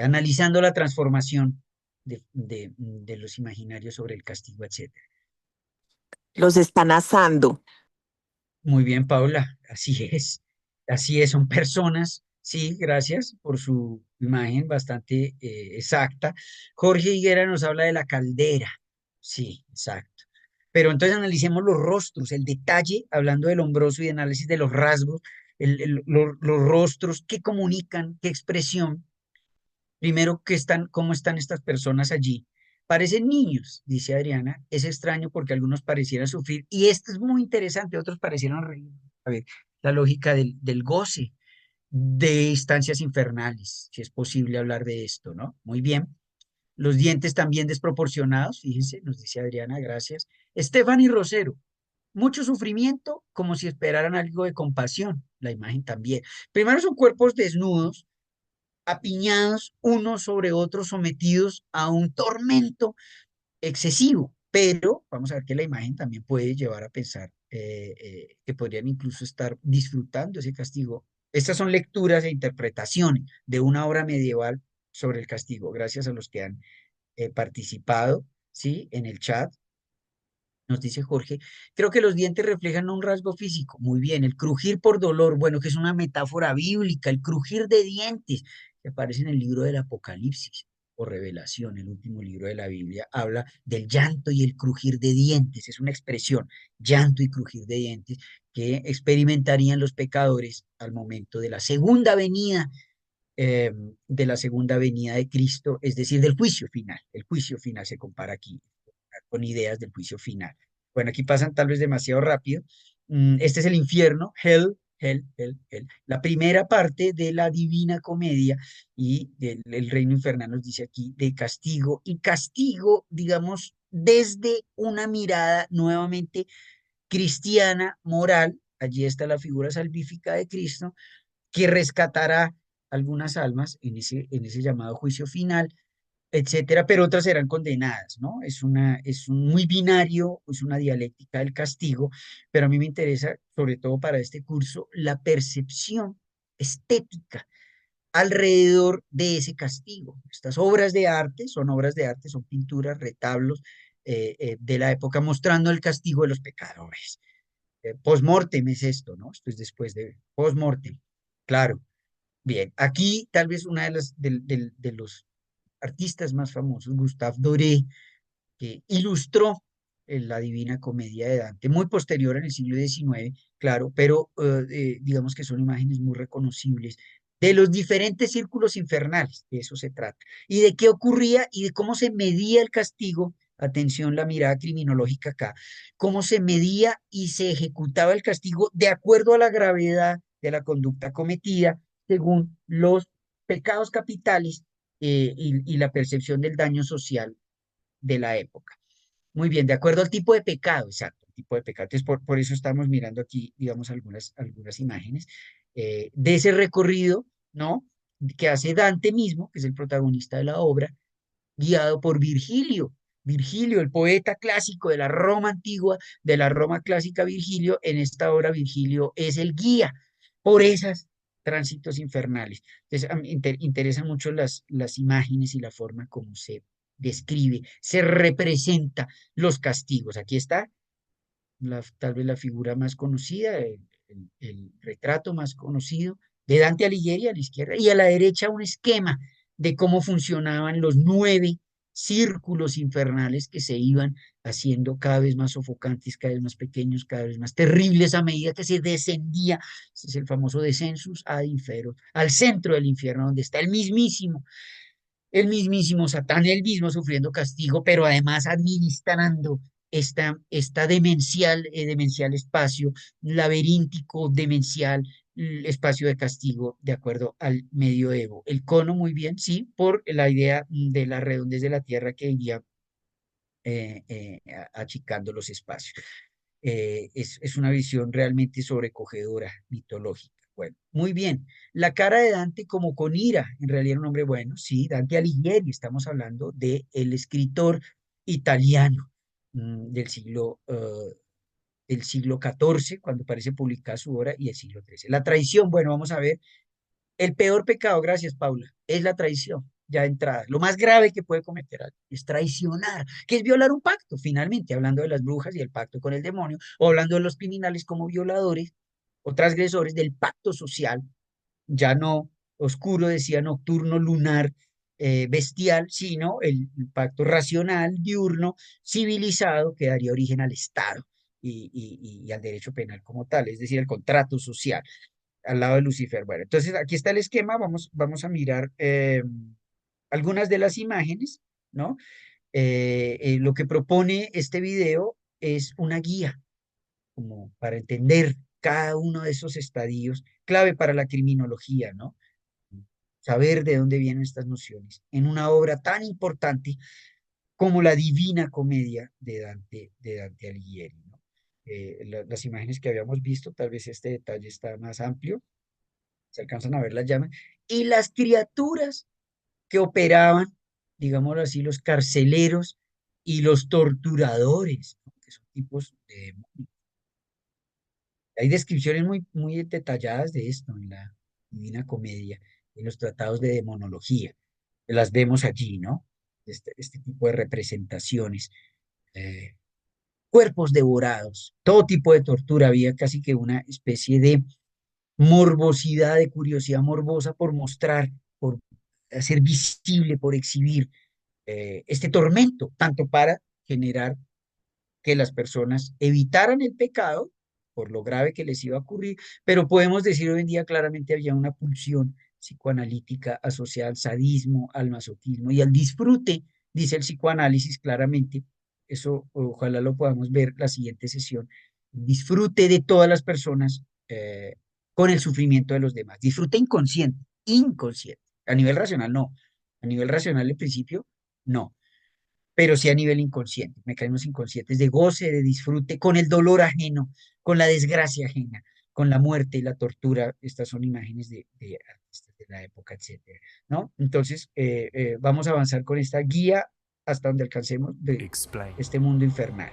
analizando la transformación de los imaginarios sobre el castigo, etcétera. Los están asando. Muy bien, Paula, así es, son personas, sí, gracias por su imagen bastante exacta. Jorge Higuera nos habla de la caldera, sí, exacto. Pero entonces analicemos los rostros, el detalle, hablando del hombroso y de análisis de los rasgos, los rostros, qué comunican, qué expresión. Primero, ¿cómo están estas personas allí? Parecen niños, dice Adriana. Es extraño porque algunos parecieran sufrir. Y esto es muy interesante, otros parecieran reír. A ver, la lógica del goce, de instancias infernales, si es posible hablar de esto, ¿no? Muy bien. Los dientes también desproporcionados, fíjense, nos dice Adriana, gracias. Stephanie Rosero, mucho sufrimiento, como si esperaran algo de compasión. La imagen también. Primero son cuerpos desnudos, apiñados unos sobre otros, sometidos a un tormento excesivo. Pero vamos a ver que la imagen también puede llevar a pensar que podrían incluso estar disfrutando ese castigo. Estas son lecturas e interpretaciones de una obra medieval sobre el castigo, gracias a los que han participado, ¿sí? En el chat. Nos dice Jorge, creo que los dientes reflejan un rasgo físico. Muy bien, el crujir por dolor, bueno, que es una metáfora bíblica, el crujir de dientes, que aparece en el libro del Apocalipsis o Revelación, el último libro de la Biblia, habla del llanto y el crujir de dientes. Es una expresión, llanto y crujir de dientes, que experimentarían los pecadores al momento eh, de la segunda venida de Cristo, es decir, del juicio final. El juicio final se compara aquí con ideas del juicio final. Bueno, aquí pasan tal vez demasiado rápido. Este es el infierno, hell. La primera parte de la Divina Comedia y del reino infernal nos dice aquí de castigo y castigo, digamos, desde una mirada nuevamente cristiana, moral. Allí está la figura salvífica de Cristo que rescatará algunas almas en ese llamado juicio final, etcétera, pero otras serán condenadas, ¿no? Es un muy binario, es una dialéctica del castigo, pero a mí me interesa, sobre todo para este curso, la percepción estética alrededor de ese castigo. Estas obras de arte, son pinturas, retablos de la época mostrando el castigo de los pecadores. Post-mortem es esto, ¿no? Esto es después de post-mortem, claro. Bien, aquí tal vez una de los artistas más famosos, Gustave Doré, que ilustró la Divina Comedia de Dante, muy posterior en el siglo XIX, claro, pero digamos que son imágenes muy reconocibles de los diferentes círculos infernales, de eso se trata, y de qué ocurría y de cómo se medía el castigo. Atención, la mirada criminológica acá, cómo se medía y se ejecutaba el castigo de acuerdo a la gravedad de la conducta cometida, según los pecados capitales y la percepción del daño social de la época. Muy bien, de acuerdo al tipo de pecado, exacto, el tipo de pecado. Entonces, por eso estamos mirando aquí, digamos, algunas imágenes de ese recorrido, ¿no? Que hace Dante mismo, que es el protagonista de la obra, guiado por Virgilio. Virgilio, el poeta clásico de la Roma antigua, de la Roma clásica Virgilio, en esta obra Virgilio es el guía por esos tránsitos infernales. Entonces, a mí interesan mucho las imágenes y la forma como se describe, se representa los castigos. Aquí está tal vez la figura más conocida, el retrato más conocido de Dante Alighieri a la izquierda y a la derecha un esquema de cómo funcionaban los 9 círculos infernales que se iban haciendo cada vez más sofocantes, cada vez más pequeños, cada vez más terribles a medida que se descendía. Ese es el famoso descensus ad infero, al centro del infierno, donde está el mismísimo Satán, él mismo sufriendo castigo, pero además administrando esta demencial espacio, laberíntico, demencial, espacio de castigo, de acuerdo al medioevo. El cono, muy bien, sí, por la idea de la redondez de la Tierra que iría achicando los espacios. Es una visión realmente sobrecogedora, mitológica. Bueno, muy bien. La cara de Dante como con ira, en realidad era un hombre bueno, sí, Dante Alighieri, estamos hablando del escritor italiano del siglo XIV, cuando parece publicar su obra, y el siglo XIII. La traición, bueno, vamos a ver, el peor pecado, gracias Paula, es la traición, ya de entrada. Lo más grave que puede cometer alguien es traicionar, que es violar un pacto, finalmente, hablando de las brujas y el pacto con el demonio, o hablando de los criminales como violadores o transgresores del pacto social, ya no oscuro, decía, nocturno, lunar, bestial, sino el pacto racional, diurno, civilizado, que daría origen al Estado y al derecho penal como tal, es decir, el contrato social al lado de Lucifer. Bueno, entonces aquí está el esquema, vamos a mirar algunas de las imágenes, ¿no? Lo que propone este video es una guía, como para entender cada uno de esos estadios, clave para la criminología, ¿no? Saber de dónde vienen estas nociones en una obra tan importante como la Divina Comedia de Dante Alighieri, ¿no? Las imágenes que habíamos visto, tal vez este detalle está más amplio, se alcanzan a ver las llamas, y las criaturas que operaban, digámoslo así, los carceleros y los torturadores, ¿no? Que son tipos de demonios. Hay descripciones muy detalladas de esto en la Divina Comedia, en los tratados de demonología. Las vemos allí, ¿no? Este tipo de representaciones. eh, Cuerpos devorados, todo tipo de tortura. Había casi que una especie de morbosidad, de curiosidad morbosa por mostrar, por hacer visible, por exhibir este tormento, tanto para generar que las personas evitaran el pecado por lo grave que les iba a ocurrir, pero podemos decir hoy en día claramente había una pulsión psicoanalítica asociada al sadismo, al masoquismo y al disfrute, dice el psicoanálisis claramente. Eso ojalá lo podamos ver la siguiente sesión. Disfrute de todas las personas con el sufrimiento de los demás. Disfrute inconsciente, inconsciente. A nivel racional no. A nivel racional en principio no, pero sí a nivel inconsciente, mecanismos inconscientes de goce, de disfrute, con el dolor ajeno, con la desgracia ajena, con la muerte y la tortura. Estas son imágenes de artistas de la época, etcétera, ¿no? Entonces, vamos a avanzar con esta guía hasta donde alcancemos de este mundo infernal.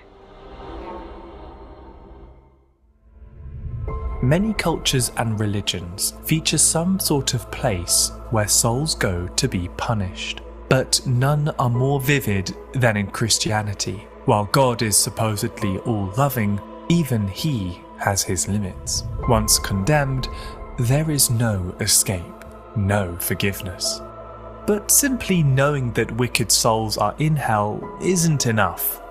Many cultures and religions feature some sort of place where souls go to be punished. But none are more vivid than in Christianity. While God is supposedly all-loving, even he has his limits. Once condemned, there is no escape, no forgiveness. But simply knowing that wicked souls are in hell isn't enough.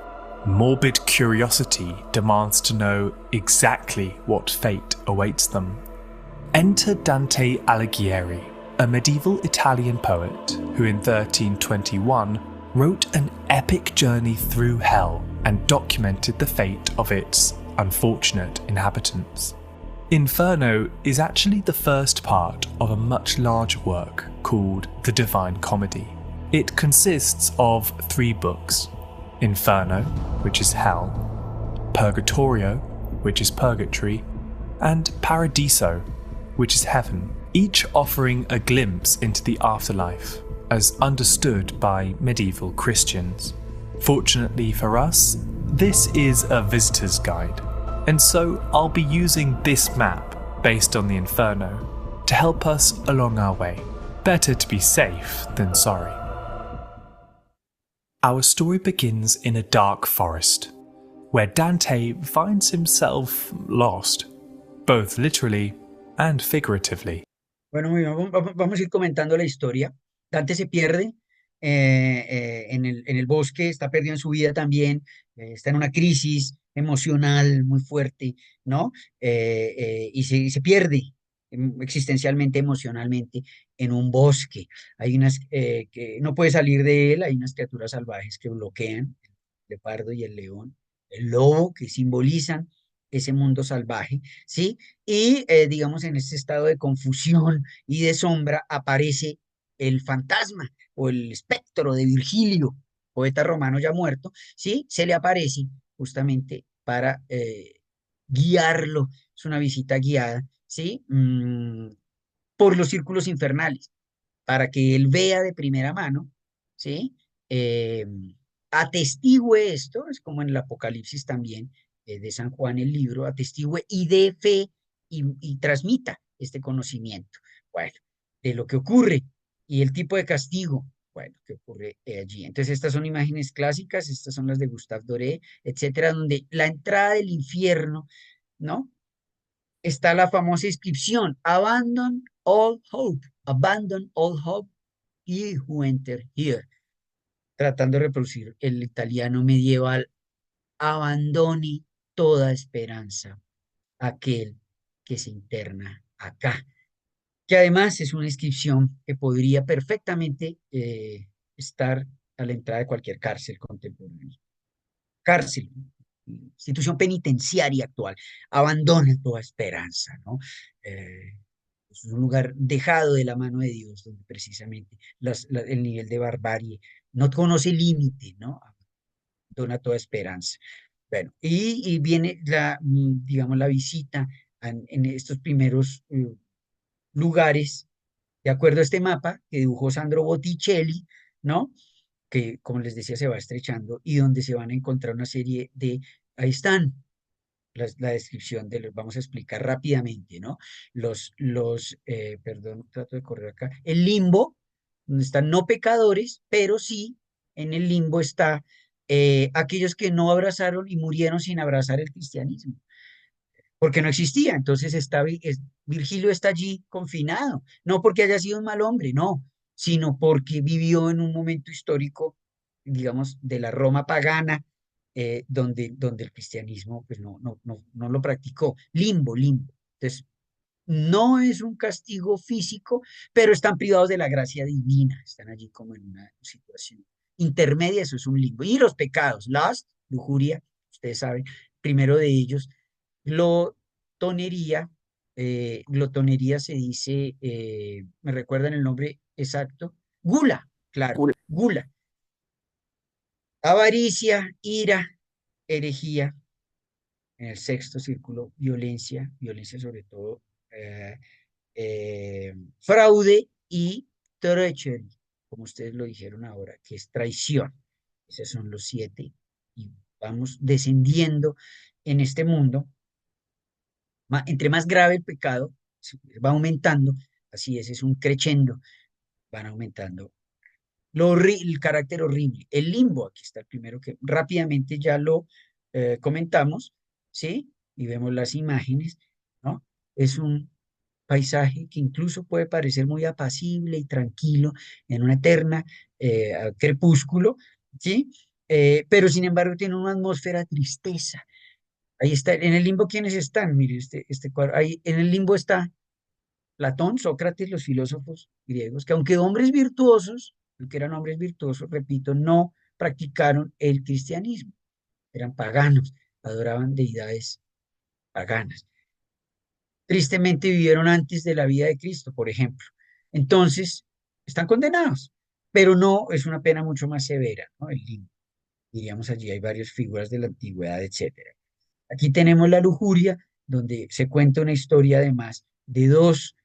Morbid curiosity demands to know exactly what fate awaits them. Enter Dante Alighieri, a medieval Italian poet who in 1321 wrote an epic journey through hell and documented the fate of its unfortunate inhabitants. Inferno is actually the first part of a much larger work called The Divine Comedy. It consists of 3 books: Inferno, which is hell, Purgatorio, which is purgatory, and Paradiso, which is heaven, each offering a glimpse into the afterlife as understood by medieval Christians. Fortunately for us, this is a visitor's guide, and so I'll be using this map based on the Inferno to help us along our way. Better to be safe than sorry. Our story begins in a dark forest, where Dante finds himself lost, both literally and figuratively. Bueno, muy bien, vamos a ir comentando la historia. Dante se pierde en el bosque, está perdido en su vida también, está en una crisis emocional muy fuerte, ¿no? Y se pierde existencialmente, emocionalmente, en un bosque. Hay unas que no puede salir de él, hay unas criaturas salvajes que bloquean, el leopardo y el león, el lobo, que simbolizan ese mundo salvaje, ¿sí? Y digamos, en ese estado de confusión y de sombra aparece el fantasma o el espectro de Virgilio, poeta romano ya muerto, ¿sí? Se le aparece justamente para guiarlo. Es una visita guiada, ¿sí? Por los círculos infernales, para que él vea de primera mano, ¿sí? Eh, Atestigue esto, es como en el Apocalipsis también, de San Juan el libro, atestigue y dé fe y transmita este conocimiento, bueno, de lo que ocurre y el tipo de castigo, bueno, que ocurre allí. Entonces, estas son imágenes clásicas, estas son las de Gustave Doré, etcétera, donde la entrada del infierno, ¿no? Está la famosa inscripción, abandon all hope, ye who enter here, tratando de reproducir el italiano medieval, abandone toda esperanza, aquel que se interna acá, que además es una inscripción que podría perfectamente estar a la entrada de cualquier cárcel contemporánea. Cárcel, institución penitenciaria actual, abandona toda esperanza, ¿no? Es un lugar dejado de la mano de Dios, donde precisamente el nivel de barbarie no conoce límite, ¿no? Abandona toda esperanza. Bueno, y viene digamos, la visita en estos primeros lugares, de acuerdo a este mapa que dibujó Sandro Botticelli, ¿no? Que, como les decía, se va estrechando y donde se van a encontrar una serie ahí están, la descripción vamos a explicar rápidamente, ¿no? Perdón, trato de correr acá, el limbo, donde están no pecadores, pero sí, en el limbo está aquellos que no abrazaron y murieron sin abrazar el cristianismo porque no existía. Entonces Virgilio está allí confinado, no porque haya sido un mal hombre, no, sino porque vivió en un momento histórico, digamos, de la Roma pagana, donde el cristianismo pues, no lo practicó. Limbo, limbo. Entonces, no es un castigo físico, pero están privados de la gracia divina, están allí como en una situación intermedia, eso es un limbo. Y los pecados, lujuria, ustedes saben, primero de ellos, glotonería, glotonería se dice, ¿me recuerdan el nombre exacto? Gula, claro, Gula. gula. Avaricia, ira, herejía, en el sexto círculo, violencia, violencia sobre todo, eh, fraude y treachery, como ustedes lo dijeron ahora, que es traición. Esos son los 7 y vamos descendiendo en este mundo. Entre más grave el pecado, va aumentando, así es un crescendo, van aumentando. El carácter horrible, el limbo, aquí está el primero que rápidamente ya lo comentamos, ¿sí? Y vemos las imágenes, ¿no? Es un paisaje que incluso puede parecer muy apacible y tranquilo en una eterna crepúsculo, ¿sí? Pero sin embargo tiene una atmósfera de tristeza. Ahí está, en el limbo, ¿quiénes están? Mire, este cuadro, ahí en el limbo está Platón, Sócrates, los filósofos griegos, que aunque hombres virtuosos, que eran hombres virtuosos, repito, no practicaron el cristianismo, eran paganos, adoraban deidades paganas. Tristemente vivieron antes de la vida de Cristo, por ejemplo. Entonces, están condenados, pero no es una pena mucho más severa, ¿no? El limbo. Diríamos allí, hay varias figuras de la antigüedad, etcétera. Aquí tenemos la lujuria, donde se cuenta una historia además de dos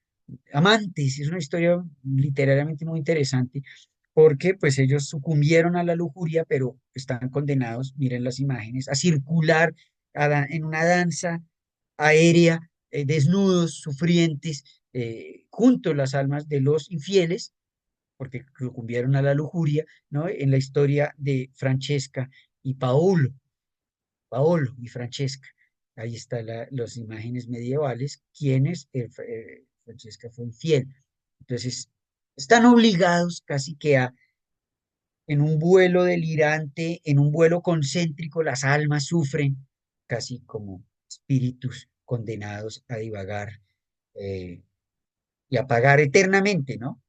amantes. Es una historia literariamente muy interesante, porque pues ellos sucumbieron a la lujuria, pero están condenados, miren las imágenes, a circular en una danza aérea, desnudos, sufrientes, junto las almas de los infieles, porque sucumbieron a la lujuria, ¿no? En la historia de Francesca y Paolo y Francesca. Ahí están las imágenes medievales, quienes Francesca fue infiel. Entonces, están obligados casi que a, en un vuelo delirante, en un vuelo concéntrico, las almas sufren casi como espíritus condenados a divagar eh, y a pagar eternamente, ¿no?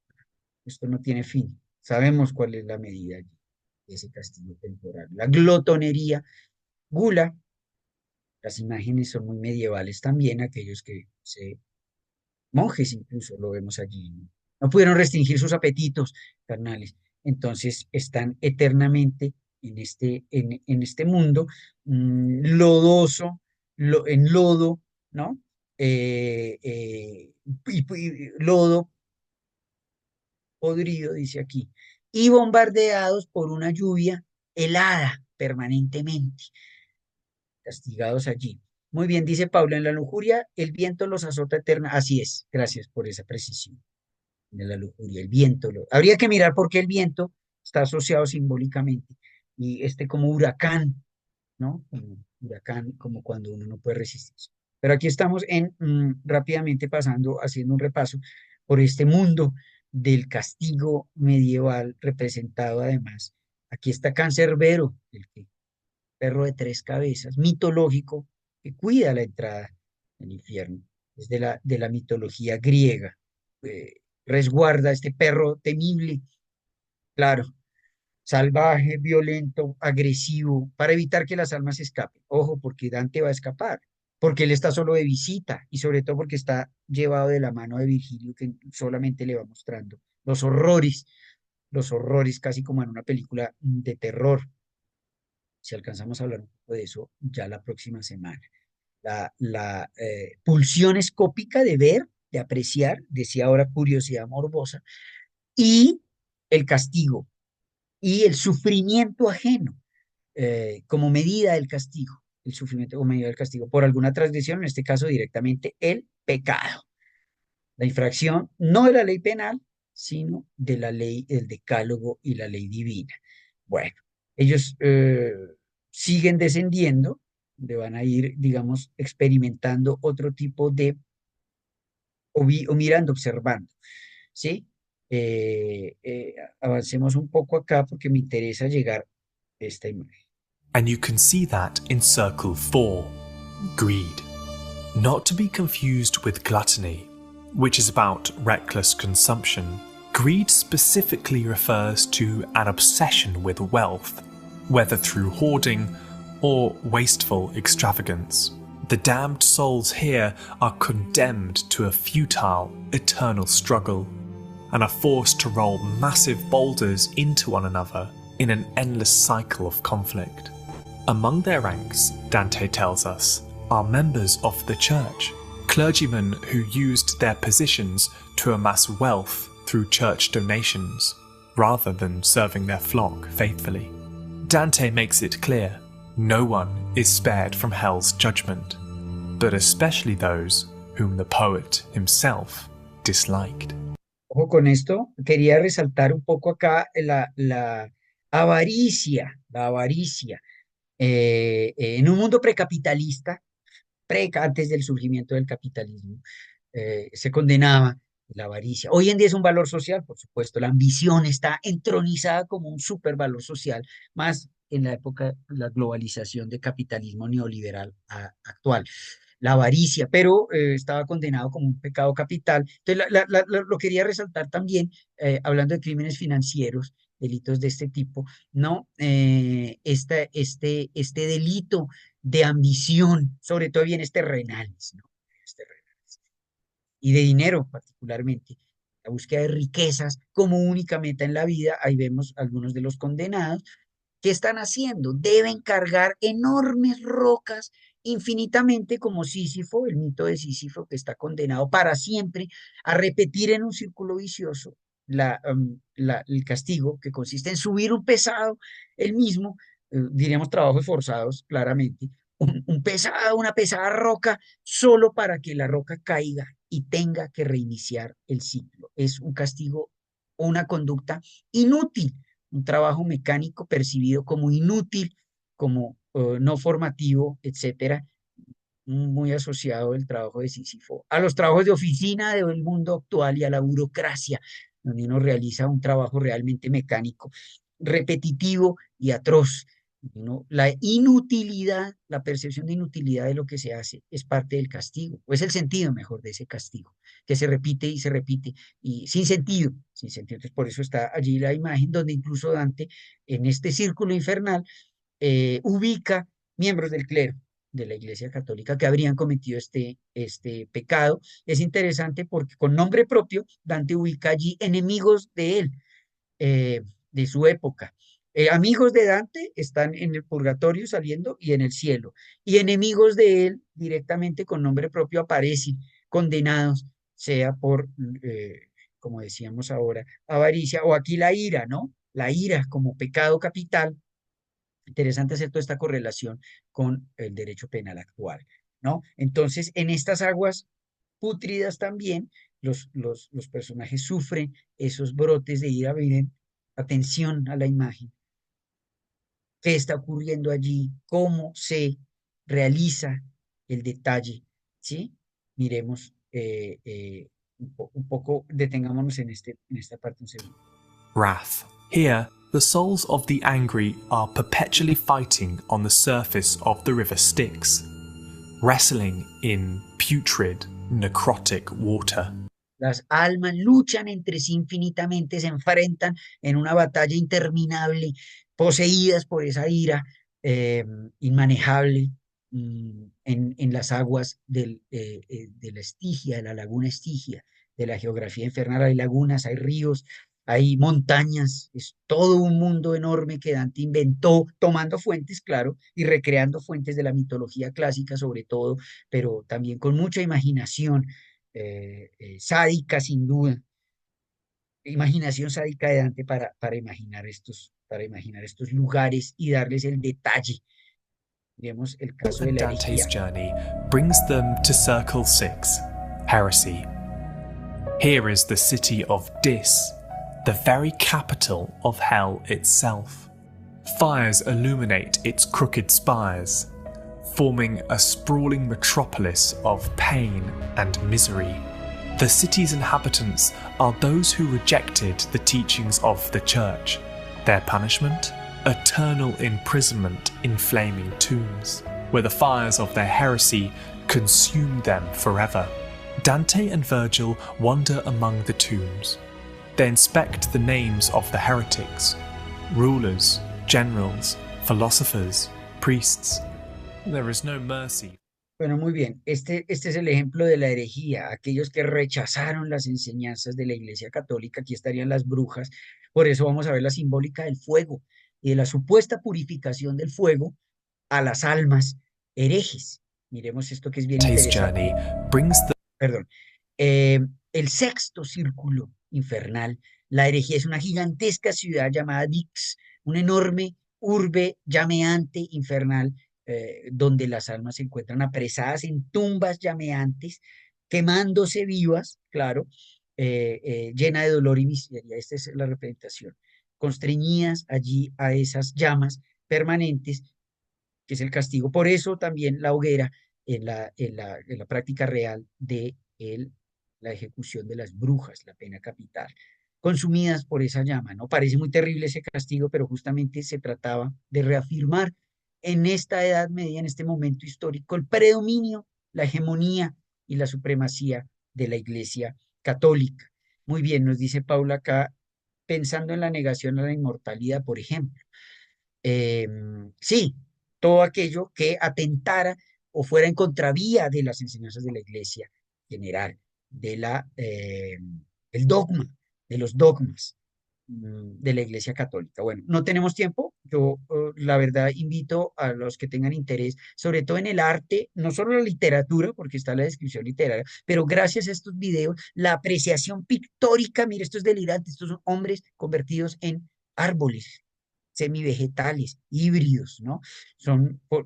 Esto no tiene fin. Sabemos cuál es la medida de ese castigo temporal. La glotonería, gula. Las imágenes son muy medievales también, aquellos que monjes incluso lo vemos allí, ¿no? No pudieron restringir sus apetitos carnales, entonces están eternamente en este mundo lodoso, en lodo, ¿no? Lodo podrido, dice aquí, y bombardeados por una lluvia helada permanentemente, castigados allí. Muy bien, dice Pablo, en la lujuria el viento los azota eterna. Así es, gracias por esa precisión de la lujuria, el viento. Habría que mirar por qué el viento está asociado simbólicamente y como huracán, ¿no? Como huracán, como cuando uno no puede resistirse. Pero aquí estamos rápidamente pasando, haciendo un repaso por este mundo del castigo medieval representado además. Aquí está Cancerbero, perro de tres cabezas, mitológico, que cuida la entrada del infierno. Es de la mitología griega. Eh, Resguarda este perro temible, claro, salvaje, violento, agresivo, para evitar que las almas escapen. Ojo, porque Dante va a escapar, porque él está solo de visita y sobre todo porque está llevado de la mano de Virgilio, que solamente le va mostrando los horrores, casi como en una película de terror. Si alcanzamos a hablar un poco de eso ya la próxima semana. La pulsión escópica de ver, de apreciar, decía ahora curiosidad morbosa, y el castigo y el sufrimiento ajeno como medida del castigo, el sufrimiento como medida del castigo por alguna transgresión, en este caso directamente el pecado, la infracción no de la ley penal, sino de la ley, el decálogo y la ley divina. Bueno, ellos siguen descendiendo, donde van a ir, digamos, experimentando otro tipo de, o mirando, observando, ¿sí? Avancemos un poco acá porque me interesa llegar a esta imagen. And you can see that in circle 4, greed. Not to be confused with gluttony, which is about reckless consumption. Greed specifically refers to an obsession with wealth, whether through hoarding or wasteful extravagance. The damned souls here are condemned to a futile, eternal struggle, and are forced to roll massive boulders into one another in an endless cycle of conflict. Among their ranks, Dante tells us, are members of the church, clergymen who used their positions to amass wealth through church donations, rather than serving their flock faithfully. Dante makes it clear, no one is spared from hell's judgment, but especially those whom the poet himself disliked. Ojo con esto, quería resaltar un poco acá la avaricia, en un mundo precapitalista, antes del surgimiento del capitalismo, se condenaba la avaricia. Hoy en día es un valor social, por supuesto, la ambición está entronizada como un supervalor social, más en la época de la globalización de capitalismo neoliberal actual. la avaricia, pero estaba condenado como un pecado capital. Entonces, lo quería resaltar también, hablando de crímenes financieros, delitos de este tipo, ¿no? Este delito de ambición, sobre todo bienes terrenales, ¿no? Bienes terrenales. Y de dinero particularmente. La búsqueda de riquezas como única meta en la vida, ahí vemos algunos de los condenados. ¿Qué están haciendo? Deben cargar enormes rocas infinitamente como Sísifo, el mito de Sísifo, que está condenado para siempre a repetir en un círculo vicioso el castigo, que consiste en subir un pesado, el mismo, diríamos trabajos forzados, claramente, una pesada roca, solo para que la roca caiga y tenga que reiniciar el ciclo. Es un castigo o una conducta inútil, un trabajo mecánico percibido como inútil, como no formativo, etcétera, muy asociado el trabajo de Sísifo a los trabajos de oficina del mundo actual y a la burocracia, donde uno realiza un trabajo realmente mecánico, repetitivo y atroz. La inutilidad, la percepción de inutilidad de lo que se hace es parte del castigo, o es el sentido mejor de ese castigo, que se repite y se repite, y sin sentido, sin sentido. Entonces, por eso está allí la imagen donde incluso Dante, en este círculo infernal, ubica miembros del clero de la Iglesia Católica que habrían cometido este pecado. Es interesante porque con nombre propio Dante ubica allí enemigos de él, de su época. Amigos de Dante están en el purgatorio saliendo y en el cielo, y enemigos de él directamente con nombre propio aparecen condenados, sea por, como decíamos ahora, avaricia o aquí la ira, ¿no? La ira como pecado capital. Interesante hacer toda esta correlación con el derecho penal actual, ¿no? Entonces, en estas aguas pútridas también, los personajes sufren esos brotes de ira. Miren, atención a la imagen. ¿Qué está ocurriendo allí? ¿Cómo se realiza el detalle? ¿Sí? Miremos un poco, detengámonos en esta parte un segundo. Wrath. Here, the souls of the angry are perpetually fighting on the surface of the river Styx, wrestling in putrid, necrotic water. Las almas luchan entre sí infinitamente, se enfrentan en una batalla interminable, poseídas por esa ira inmanejable en las aguas de la Estigia, de la laguna Estigia, de la geografía infernal. Hay lagunas, hay ríos, hay montañas, es todo un mundo enorme que Dante inventó, tomando fuentes, claro, y recreando fuentes de la mitología clásica sobre todo, pero también con mucha imaginación sádica sin duda, imaginación sádica de Dante para imaginar estos lugares y darles el detalle. Vemos el caso de And la Dante's herejía. journey brings them to Circle 6, Heresy. Here is the city of Dis, the very capital of hell itself. Fires illuminate its crooked spires, forming a sprawling metropolis of pain and misery. The city's inhabitants are those who rejected the teachings of the Church. Their punishment? Eternal imprisonment in flaming tombs, where the fires of their heresy consume them forever. Dante and Virgil wander among the tombs. They inspect the names of the heretics, rulers, generals, philosophers, priests. There is no mercy. Bueno, muy bien. Este es el ejemplo de la herejía, aquellos que rechazaron las enseñanzas de la Iglesia Católica. Aquí estarían las brujas. Por eso vamos a ver la simbólica del fuego y de la supuesta purificación del fuego a las almas herejes. Miremos esto que es bien Dante's interesante. journey brings the Perdón. El sexto círculo infernal. La herejía es una gigantesca ciudad llamada Dix, una enorme urbe llameante infernal, donde las almas se encuentran apresadas en tumbas llameantes, quemándose vivas, claro, llena de dolor y miseria. Esta es la representación. Constreñidas allí a esas llamas permanentes, que es el castigo. Por eso también la hoguera en la práctica real de la ejecución de las brujas, la pena capital, consumidas por esa llama, ¿no? Parece muy terrible ese castigo, pero justamente se trataba de reafirmar en esta Edad Media, en este momento histórico, el predominio la hegemonía y la supremacía de la Iglesia católica. Muy bien, nos dice Paula acá, pensando en la negación a la inmortalidad, por ejemplo. Sí, todo aquello que atentara o fuera en contravía de las enseñanzas de la Iglesia general, del dogma, de los dogmas de la Iglesia Católica. Bueno, no tenemos tiempo. Yo, la verdad, invito a los que tengan interés, sobre todo en el arte, no solo la literatura, porque está la descripción literaria, pero gracias a estos videos, la apreciación pictórica, mire, esto es delirante, estos son hombres convertidos en árboles semivegetales, híbridos, ¿no?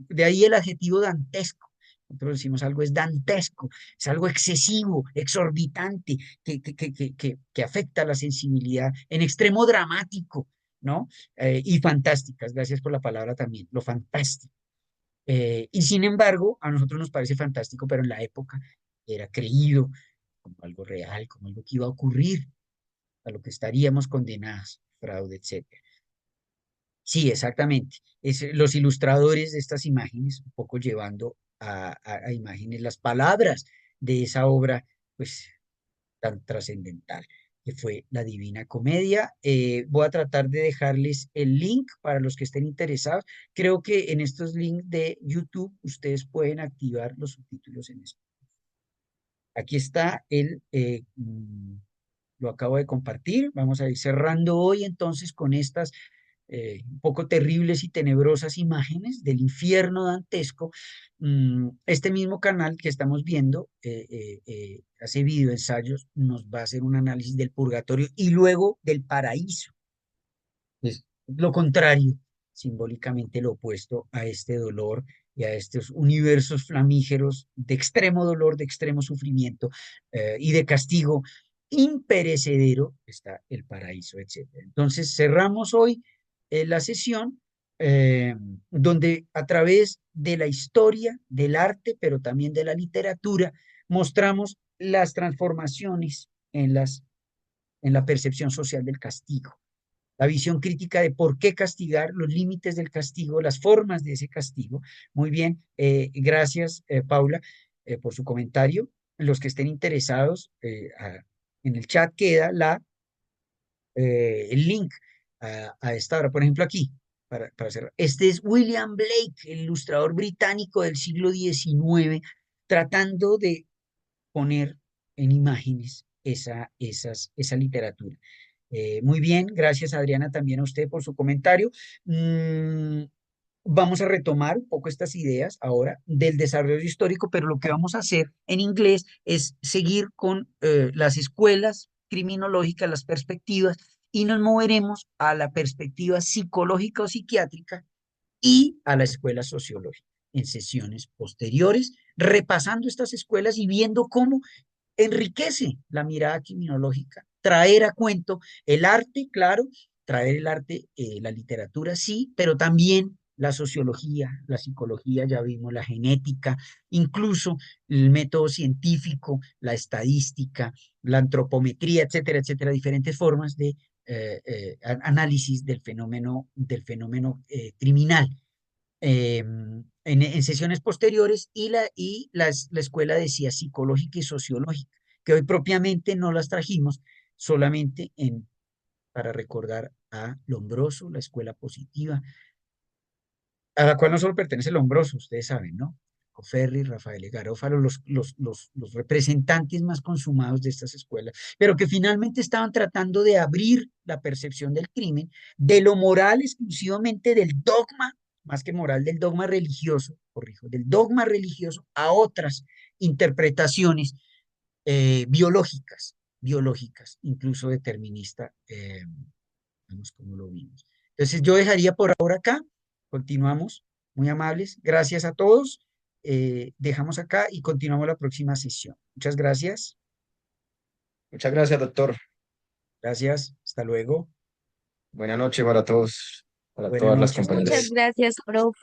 De ahí el adjetivo dantesco. Nosotros decimos algo es dantesco, es algo excesivo, exorbitante, que afecta la sensibilidad en extremo dramático, ¿no? Y fantásticas, gracias por la palabra también, lo fantástico. Y sin embargo, a nosotros nos parece fantástico, pero en la época era creído como algo real, como algo que iba a ocurrir, a lo que estaríamos condenados, fraude, etcétera. Sí, exactamente. Los ilustradores de estas imágenes, un poco llevando a imágenes las palabras de esa obra, pues tan trascendental, que fue la Divina Comedia. Voy a tratar de dejarles el link para los que estén interesados. Creo que en estos links de YouTube ustedes pueden activar los subtítulos en español. Aquí está lo acabo de compartir. Vamos a ir cerrando hoy entonces con estas un poco terribles y tenebrosas imágenes del infierno dantesco. Este mismo canal que estamos viendo hace videoensayos, nos va a hacer un análisis del purgatorio y luego del paraíso. Es lo contrario, simbólicamente lo opuesto a este dolor y a estos universos flamígeros de extremo dolor, de extremo sufrimiento y de castigo imperecedero, está el paraíso, etc. Entonces cerramos hoy la sesión donde a través de la historia, del arte, pero también de la literatura, mostramos las transformaciones en la percepción social del castigo, la visión crítica de por qué castigar, los límites del castigo, las formas de ese castigo. Muy bien, gracias Paula por su comentario. Los que estén interesados, en el chat queda el link a esta hora. Por ejemplo, aquí, para cerrar. Este es William Blake, el ilustrador británico del siglo XIX, tratando de poner en imágenes esa literatura. Muy bien, gracias Adriana también a usted por su comentario. Vamos a retomar un poco estas ideas ahora del desarrollo histórico, pero lo que vamos a hacer en inglés es seguir con las escuelas criminológicas, las perspectivas, y nos moveremos a la perspectiva psicológica o psiquiátrica y a la escuela sociológica en sesiones posteriores, repasando estas escuelas y viendo cómo enriquece la mirada criminológica, traer a cuento el arte, claro, traer el arte, la literatura, sí, pero también la sociología, la psicología, ya vimos, la genética, incluso el método científico, la estadística, la antropometría, etcétera, etcétera, diferentes formas de análisis del fenómeno criminal en sesiones posteriores la escuela decía psicológica y sociológica, que hoy propiamente no las trajimos, solamente para recordar a Lombroso, la escuela positiva, a la cual no solo pertenece Lombroso, ustedes saben, ¿no? Ferri, Rafael Garófalo, los representantes más consumados de estas escuelas, pero que finalmente estaban tratando de abrir la percepción del crimen, de lo moral exclusivamente del dogma, más que moral, del dogma religioso, corrijo, del dogma religioso a otras interpretaciones biológicas, incluso determinista, vamos como lo vimos. Entonces yo dejaría por ahora acá, continuamos, muy amables, gracias a todos, dejamos acá y continuamos la próxima sesión. Muchas gracias. Muchas gracias, doctor. Gracias, hasta luego. Buenas noches para todos, para Buenas todas las noches. compañeras. Muchas gracias, profe.